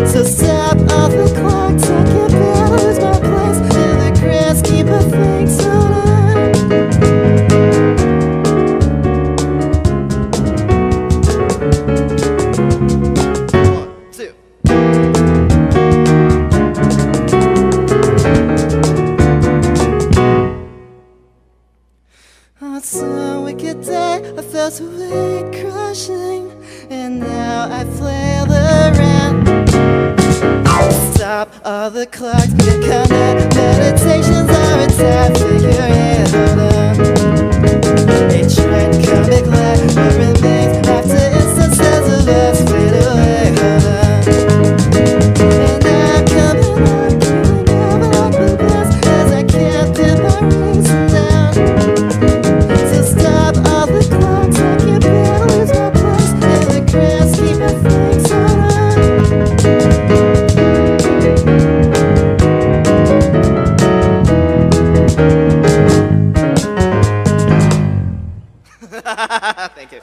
So stop all the clocks, I can't lose my place in the grand scheme of things. Hold on. It's a wicked day, I felt a weight crushing, and now I flail around. Stop all the clocks, get kind of meditations are a tap figure eight. Hold on. A trend comic light, what remains after instances of us fade away. Hold on. And I'm coming up, keeping up like the best, as I can't pin my reason down. Stop all the clocks, I can't lose my place in the grand scheme of things. Hold on. Thank you.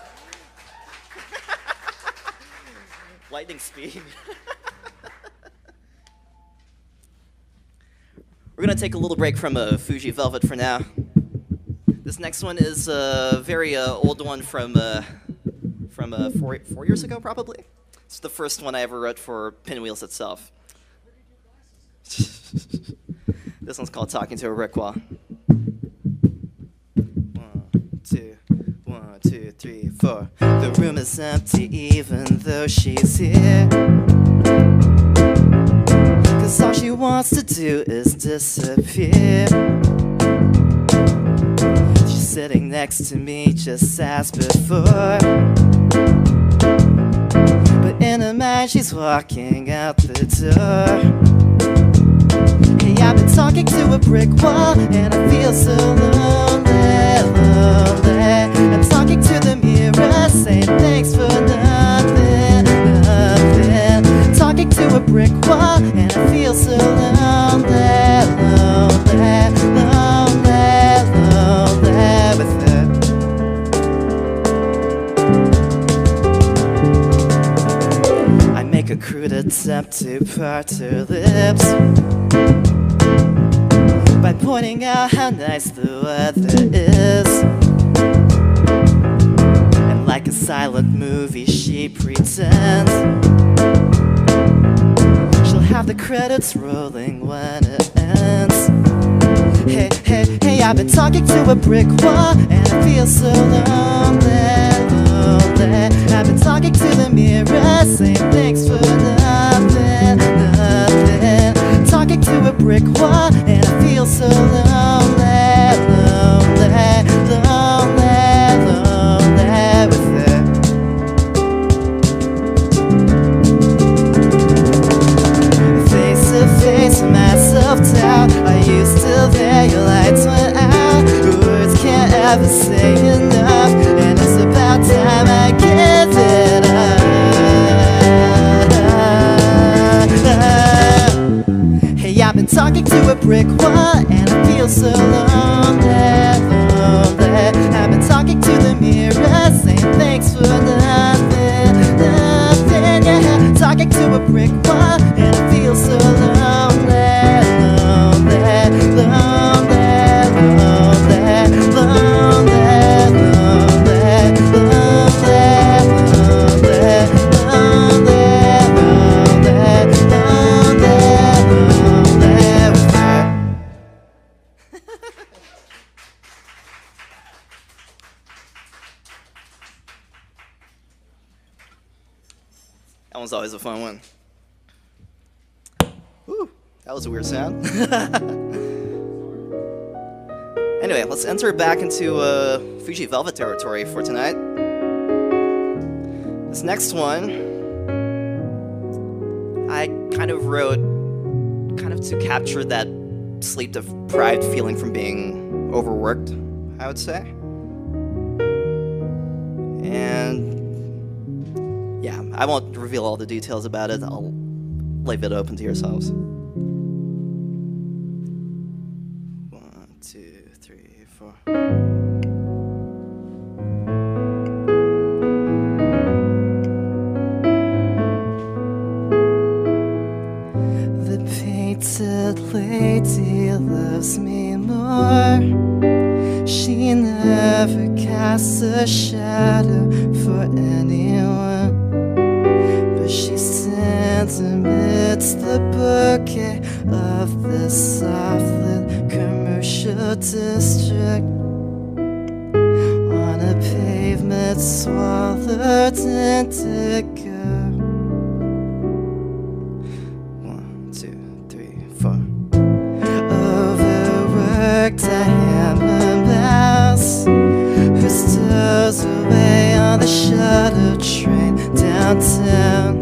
Lightning speed. We're gonna take a little break from Fuji Velvet for now. This next one is a very old one from 4 years ago, probably. It's the first one I ever wrote for Pinwheels itself. This one's called Talking to a Brick Wall. 1, 2, 1, 2, 3, 4. The room is empty even though she's here. 'Cause all she wants to do is disappear. Sitting next to me just as before, but in a and she's walking out the door. Hey, I've been talking to a brick wall, and I feel so lonely, lonely. I'm talking to the mirror, saying thanks for nothing, nothing. Talking to a brick wall, and I feel so lonely, lonely, lonely, lonely with her. I make a crude attempt to part her lips by pointing out how nice the weather is. And like a silent movie, she pretends she'll have the credits rolling when it ends. Hey, hey, hey, I've been talking to a brick wall, and I feel so lonely, lonely. I've been talking to the mirror, saying thanks for nothing, nothing. Talking to a brick wall, and I feel so lonely, lonely, lonely, lonely with her. Face to face with my self-doubt. Are you still there? Your lights went out. Words can't ever say enough, and it's about time I give it up. Hey, I've been talking to a brick wall, and I feel so lonely, lonely. I've been talking to the mirror, saying thanks for nothing, nothing, yeah. Talking to a brick wall, and I feel so lonely, lonely, lonely, lonely, lonely, that one's always a fun one. Woo, that was a weird sound. Anyway, let's enter back into Fuji Velvet territory for tonight. This next one, I kind of wrote to capture that sleep-deprived feeling from being overworked, I would say. And yeah, I won't reveal all the details about it. I'll leave it open to yourselves. 1, 2, 3, 4. The painted lady loves me more. She never casts a shadow for anyone, but she stands amidst the bouquet of this soft-lit commercial district, on a pavement swallowed indigo. 1, 2, 3, 4. Overworked, I am a mouse who stows away on the shuttle train downtown,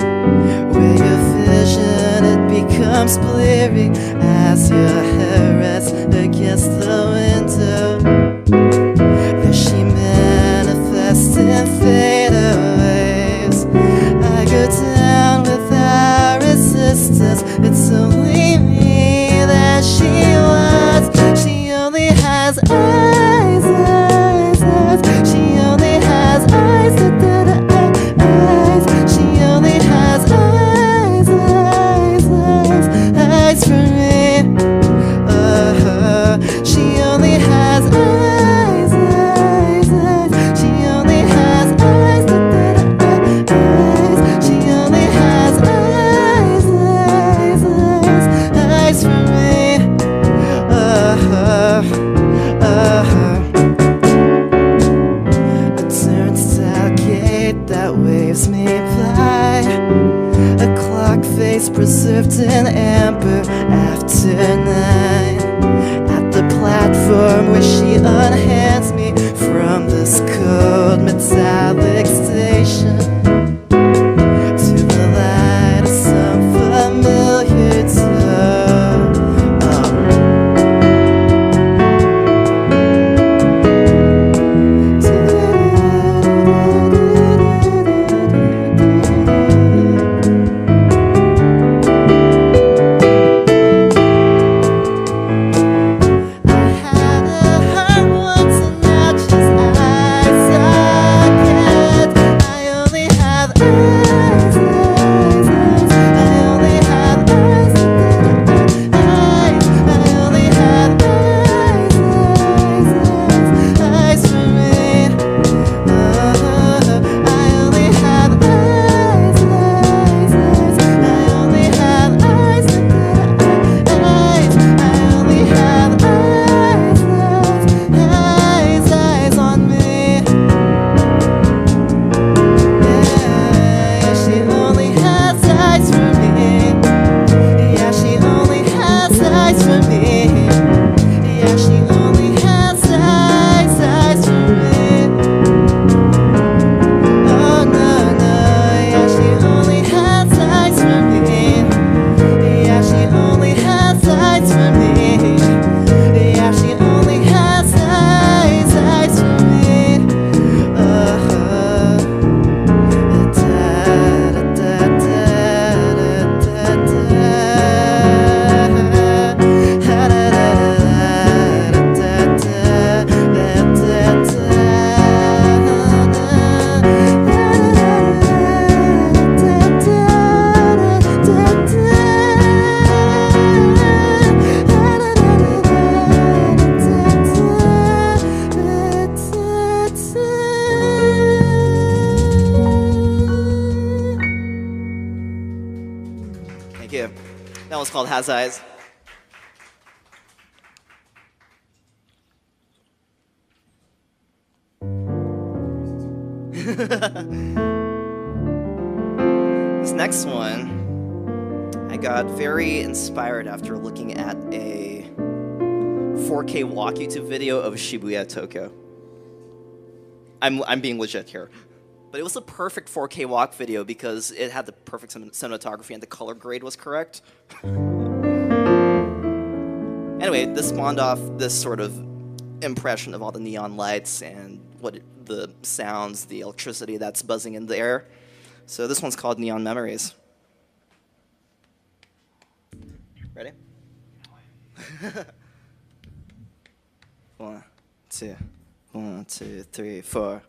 where your vision, it becomes bleary as your hair rests against the window. There she manifests in fadeaways. I go down without resistance. It's only me that she wants. She only has eyes, eyes, eyes. She only has eyes, eyes. She only has eyes, eyes, eyes, eyes for me. She only has eyes, eyes, eyes. She only has eyes, eyes. She only has eyes, eyes, eyes, eyes for me. A turnstile gate that waves me by, a clock face preserved in amber after 9. At the platform where she unhands me from this cold metallic station, to the light you. That one's called Has Eyes. This next one, I got very inspired after looking at a 4K walk YouTube video of Shibuya, Tokyo. I'm being legit here. But it was the perfect 4K walk video because it had the perfect cinematography and the color grade was correct. Anyway, this spawned off this sort of impression of all the neon lights and the sounds, the electricity that's buzzing in the air. So this one's called Neon Memories. Ready? 1, 2, 1, 2, 3, 4.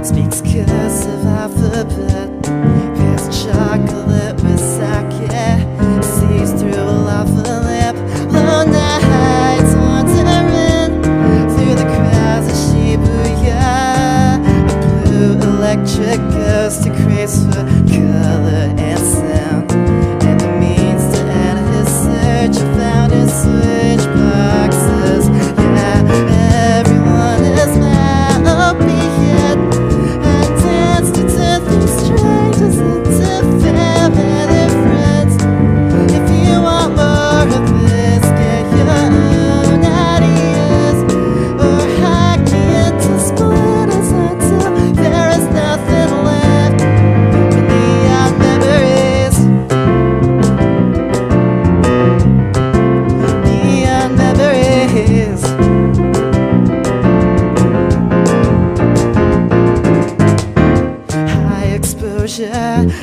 Speaks cursive alphabet. Past chocolate with sake. Sees through a lava lamp. Long nights wandering through the crowds of Shibuya. A blue electric ghost craves for color and sound. And the means to end his search found in switch boxes. Yeah, everyone is mad. Strangers into family friends. If you want more of this, get your own ideas, or hack me into splitters until there is nothing left but neon memories. Neon memories.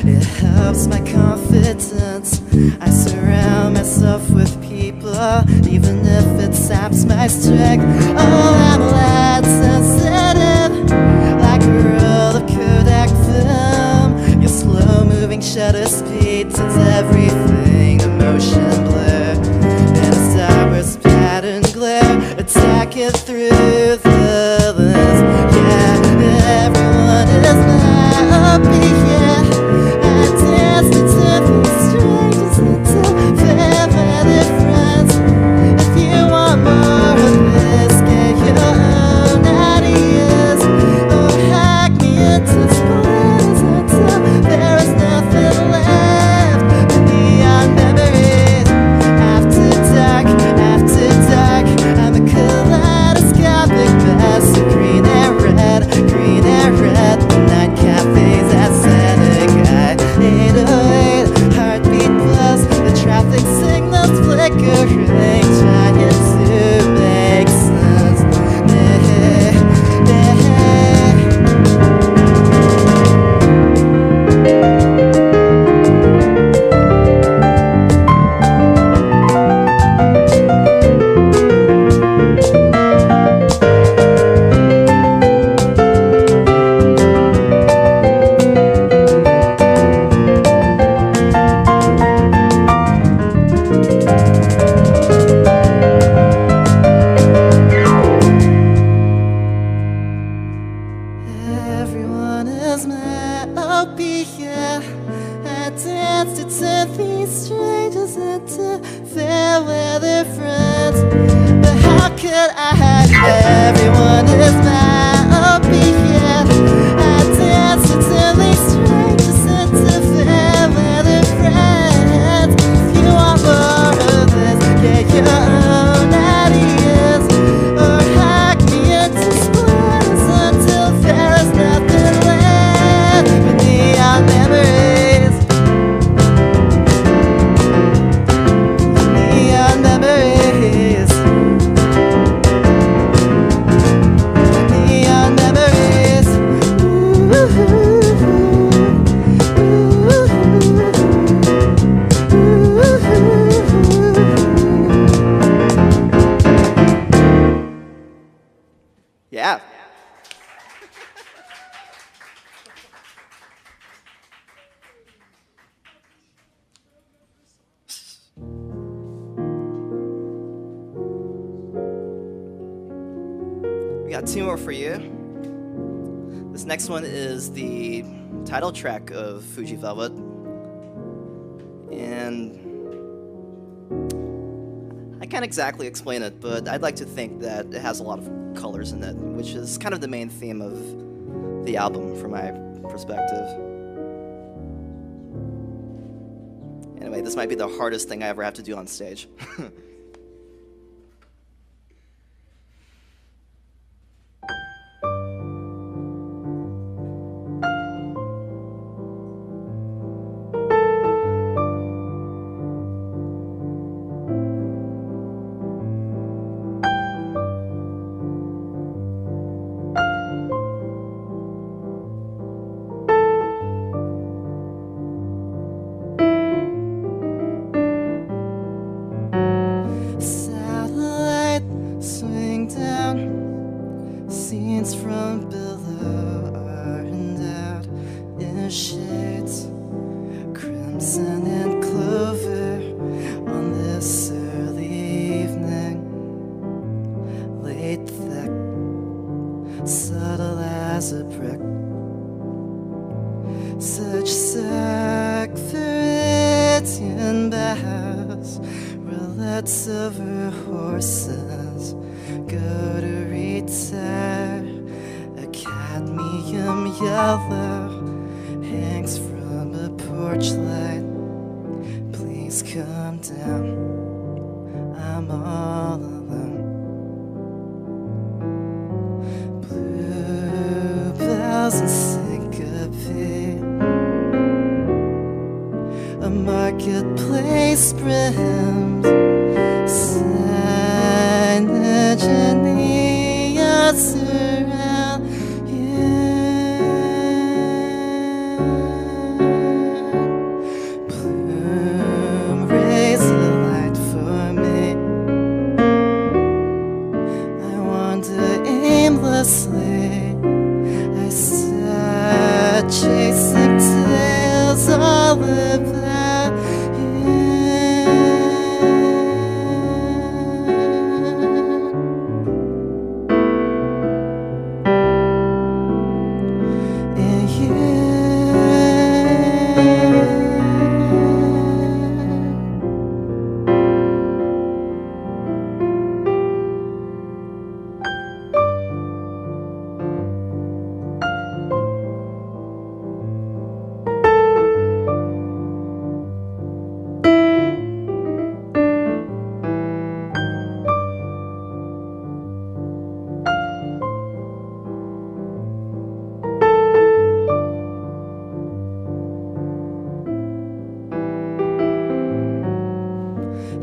It helps my confidence. I surround myself with people, even if it saps my strength. Oh, I'm light sensitive, like a roll of Kodak film. Your slow-moving shutter speed turns everything to motion blur. Then a Star Wars pattern glare, attacking through the lens. Yeah, everyone is happy. After dark, I'm a kaleidoscope. We got two more for you. This next one is the title track of Fuji Velvet. And I can't exactly explain it, but I'd like to think that it has a lot of colors in it, which is kind of the main theme of the album from my perspective. Anyway, this might be the hardest thing I ever have to do on stage. Satellite swing down, scenes from below are endowed in shades, crimson and clover on this early evening, laid thick, subtle as a brick. Such Sacrarian boughs, roulets over horses, go to retire. A cadmium yellow hangs from a porch light. Please come down, I'm all alone. Bluebells and syncope, a marketplace brims, signage and neon surround you. Bloom, raise a light for me. I wander aimlessly, I start chasing tales all about you.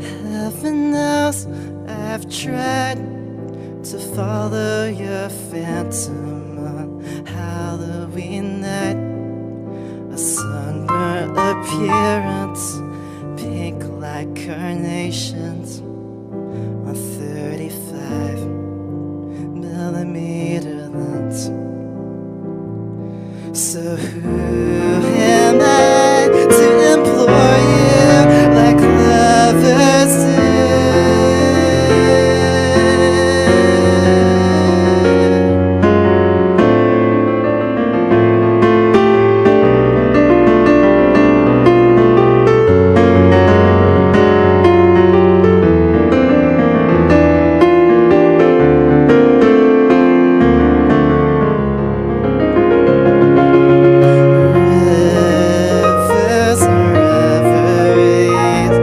And heaven knows I've tried to follow your phantom on Halloween night. A sunburnt appearance, pink like carnations on 35mm lens. So who am I to implore you like lovers do? Rivers and reveries,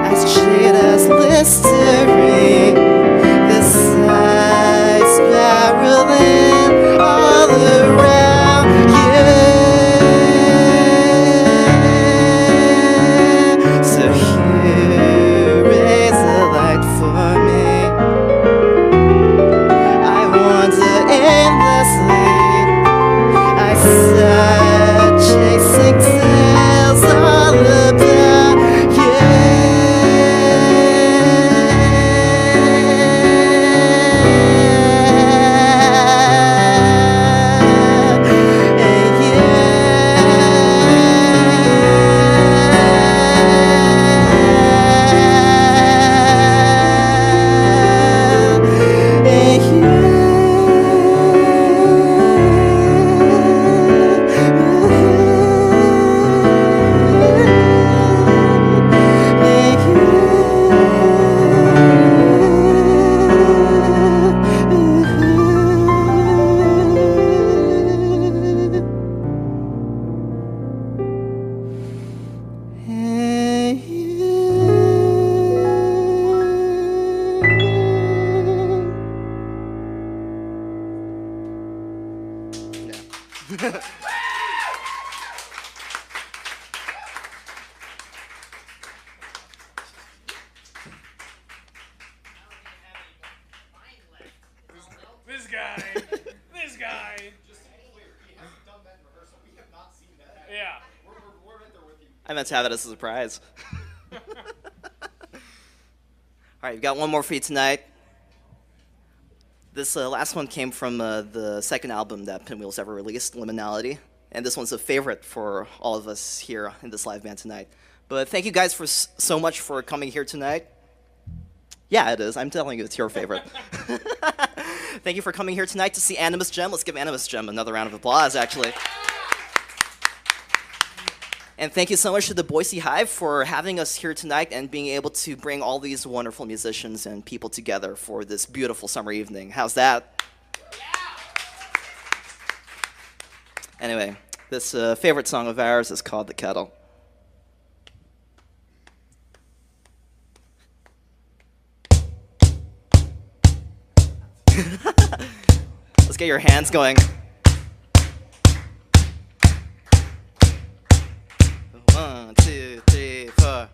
as jade as Listerine, the sighs spiraling all around you. So here, raise a light for me. I wander aimlessly, I start chasing tales all about you. guy. This guy. Just to be clear, he hasn't done that in rehearsal. We have not seen that happen. Yeah. We're right there with you. I meant to have it as a surprise. All right, we've got one more for you tonight. This last one came from the second album that Pinwheels ever released, Liminality. And this one's a favorite for all of us here in this live band tonight. But thank you guys for so much for coming here tonight. Yeah, it is. I'm telling you, it's your favorite. Thank you for coming here tonight to see ANIMUS Gem. Let's give ANIMUS Gem another round of applause, actually. And thank you so much to the Boise Hive for having us here tonight and being able to bring all these wonderful musicians and people together for this beautiful summer evening. How's that? Anyway, this favorite song of ours is called The Kettle. Let's get your hands going. 1, 2, 3, 4.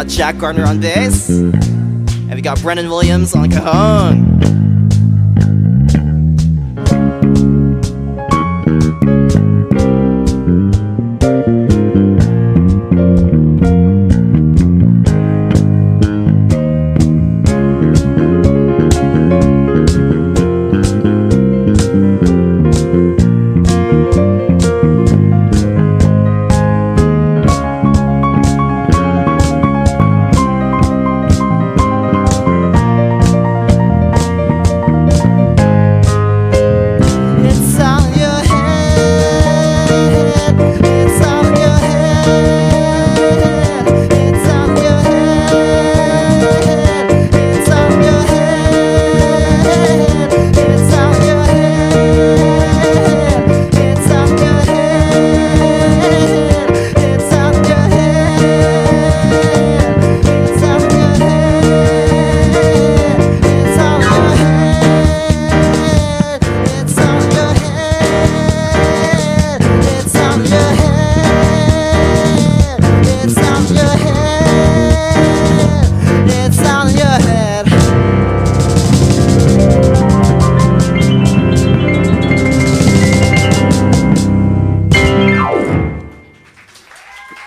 Jack Gardner on bass, and we got Brennan Williams on cajon.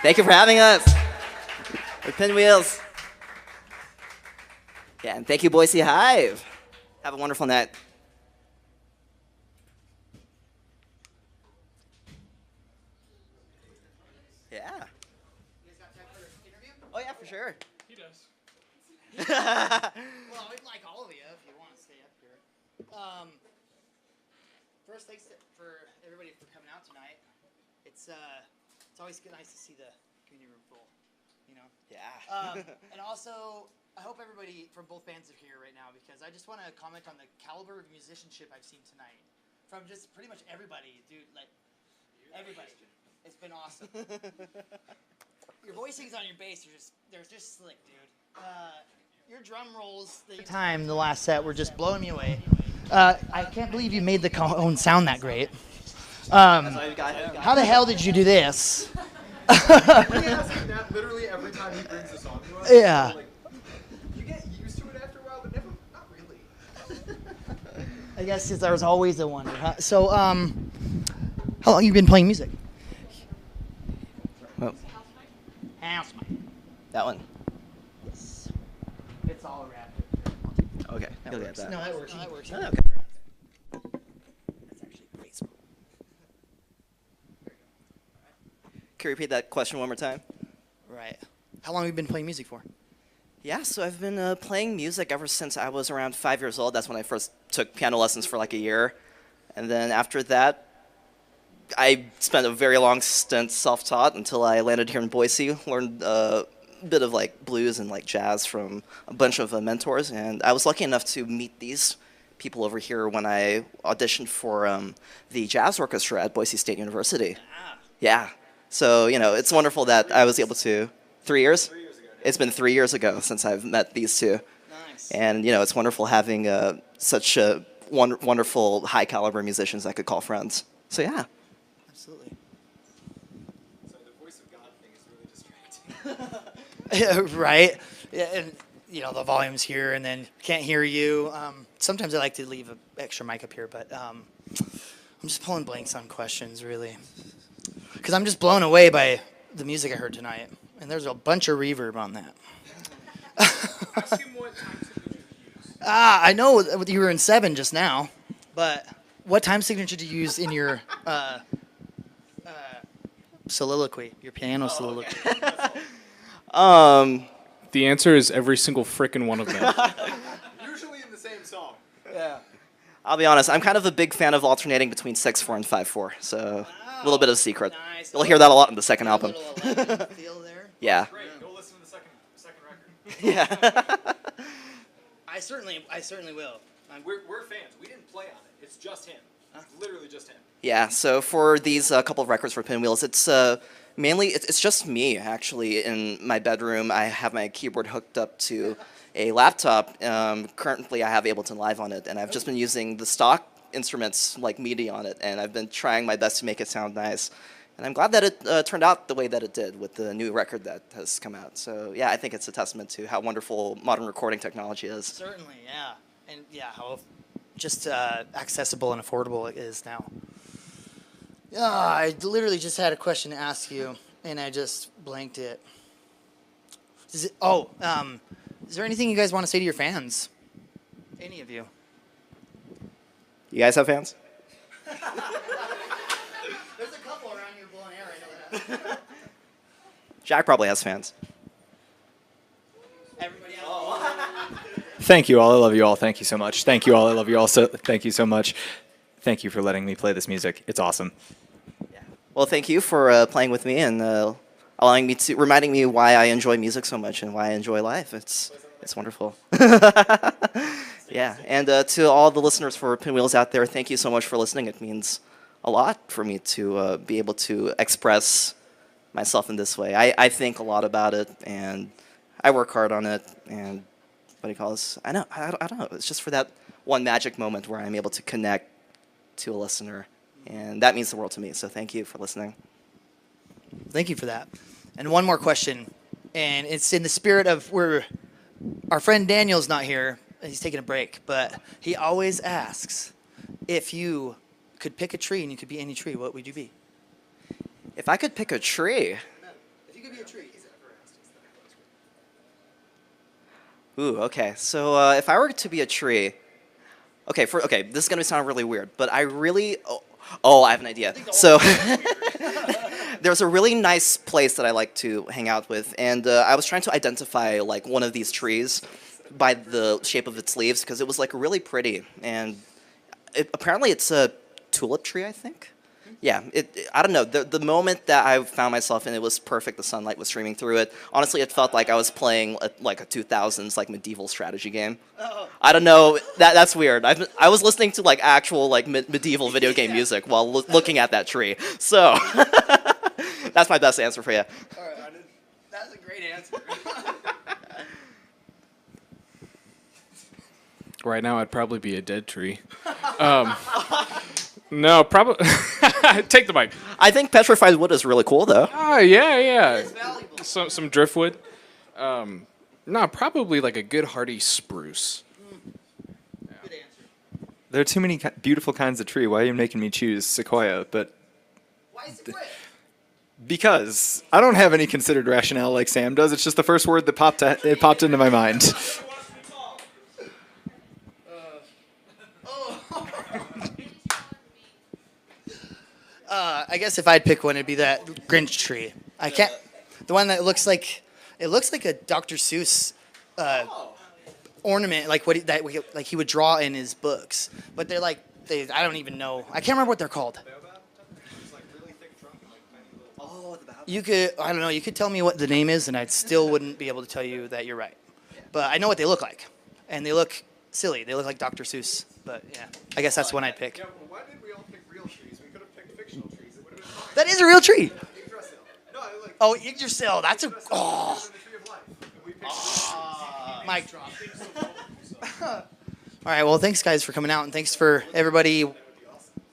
Thank you for having us. We're Pinwheels. Yeah, and thank you, Boise Hive. Have a wonderful night. Yeah. Oh yeah, for sure. He does. Well, we'd like all of you if you want to stay up here. First, thanks for everybody for coming out tonight. It's always nice to see the community room full, you know. Yeah. And also, I hope everybody from both bands are here right now because I just want to comment on the caliber of musicianship I've seen tonight from just pretty much everybody, dude. Like everybody. It's been awesome. Your voicings on your bass they're just slick, dude. Your drum rolls the last set were just blowing me away. I can't believe you made the cone sound that great. How the hell did you do this? We ask him that literally every time he brings a song to us. Yeah. Like, you get used to it after a while, but not really. I guess there was always a wonder. Huh? So, how long you been playing music? Oh. House mic. That one. Yes. It's all wrapped. Okay. That You'll works. get that. No, that works. No, that works. Oh, okay. That's actually great. Can you repeat that question one more time? Right. How long have you been playing music for? Yeah, so I've been playing music ever since I was around 5 years old. That's when I first took piano lessons for like a year. And then after that, I spent a very long stint self-taught until I landed here in Boise, learned a bit of like blues and like jazz from a bunch of mentors. And I was lucky enough to meet these people over here when I auditioned for the jazz orchestra at Boise State University. Yeah. So, you know, it's wonderful that I was able to... 3 years? 3 years ago. It's been 3 years ago since I've met these two. Nice. And, you know, it's wonderful having such wonderful, high-caliber musicians I could call friends. So, yeah. Absolutely. So the voice of God thing is really distracting. Right. Yeah, and you know the volume's here, and then can't hear you. Sometimes I like to leave an extra mic up here, but I'm just pulling blanks on questions, really, because I'm just blown away by the music I heard tonight, and there's a bunch of reverb on that. Ask him what time signature you use. I know you were in 7 just now, but what time signature do you use in your soliloquy, your piano soliloquy? The answer is every single frickin' one of them. Usually in the same song. Yeah. I'll be honest, I'm kind of a big fan of alternating between 6/4 and 5/4, so a little bit of a secret. Nice. You'll hear that a lot in the second album. Feel there? Yeah. Great. Go listen to the second record. Yeah. I certainly will. We're fans. We didn't play on it. It's just him. Literally just him. Yeah, so for these couple of records for Pinwheels, it's mainly, it's just me, actually, in my bedroom. I have my keyboard hooked up to a laptop. Currently, I have Ableton Live on it, and I've just been using the stock instruments like MIDI on it, and I've been trying my best to make it sound nice. And I'm glad that it turned out the way that it did with the new record that has come out. So, yeah, I think it's a testament to how wonderful modern recording technology is. Certainly, yeah. And, yeah, how just accessible and affordable it is now. I literally just had a question to ask you, and I just blanked it. Is there anything you guys want to say to your fans? Any of you? You guys have fans? There's a couple around here blowing air, I know that. Jack probably has fans. Everybody else? Thank you all. I love you all. Thank you so much. Thank you all. I love you all. So thank you so much. Thank you for letting me play this music. It's awesome. Well, thank you for playing with me and reminding me why I enjoy music so much and why I enjoy life. It's wonderful. Yeah, and to all the listeners for Pinwheels out there, thank you so much for listening. It means a lot for me to be able to express myself in this way. I think a lot about it, and I work hard on it. And what do you call this? I don't know. It's just for that one magic moment where I'm able to connect to a listener. And that means the world to me, so thank you for listening. Thank you for that. And one more question, and it's in the spirit of our friend Daniel's not here, he's taking a break, but he always asks, if you could pick a tree and you could be any tree, what would you be? If I could pick a tree? If you Ooh, okay. So if I were to be a tree, okay, this is gonna sound really weird, but I really, I have an idea. So there's a really nice place that I like to hang out with, and I was trying to identify like one of these trees by the shape of its leaves because it was like really pretty, and apparently it's a tulip tree, I think. Yeah, I don't know. The moment that I found myself in, it was perfect. The sunlight was streaming through it. Honestly, it felt like I was playing like a 2000s like medieval strategy game. I don't know. That's weird. I was listening to like actual like medieval video game music while looking at that tree. So that's my best answer for you. All right, that's a great answer. Right now, I'd probably be a dead tree. No, probably. Take the mic. I think petrified wood is really cool, though. Oh, yeah. Some driftwood. No, probably like a good hardy spruce. There are too many beautiful kinds of tree. Why are you making me choose sequoia? But why sequoia? Because I don't have any considered rationale like Sam does. It's just the first word that popped into my mind. I guess if I'd pick one, it'd be that Grinch tree. I can't. The one that looks like a Dr. Seuss ornament, like like he would draw in his books. But they're like I don't even know. I can't remember what they're called. You could I don't know. You could tell me what the name is, and I still wouldn't be able to tell you that you're right. But I know what they look like, and they look silly. They look like Dr. Seuss. But yeah, I guess that's one I'd pick. Why did we all pick real trees? We could have picked fictional trees. It would have been fine. That is a real tree. Yggdrasil. No, like, oh, Yggdrasil. That's a. Oh. Mic drop. All right. Well, thanks, guys, for coming out, and thanks for everybody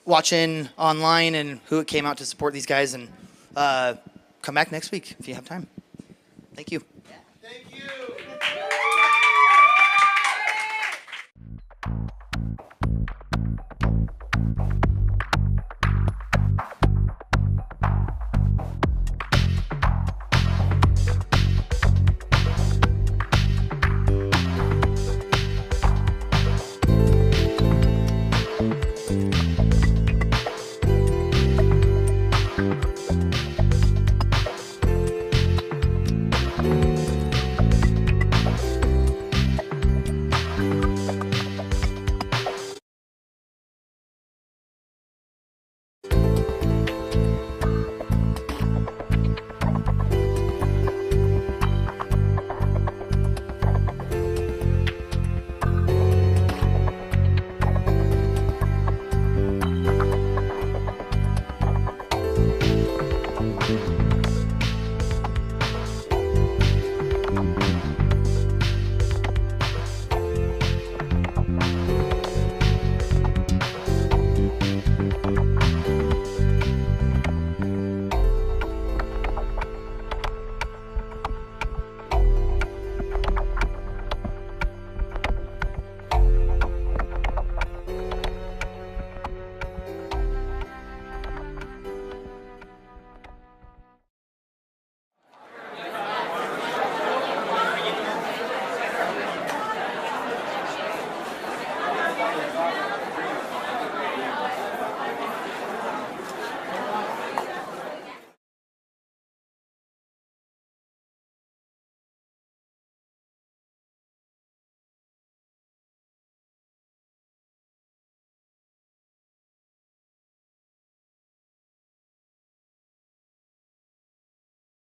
watching online and who came out to support these guys. And come back next week if you have time. Thank you. Thank you.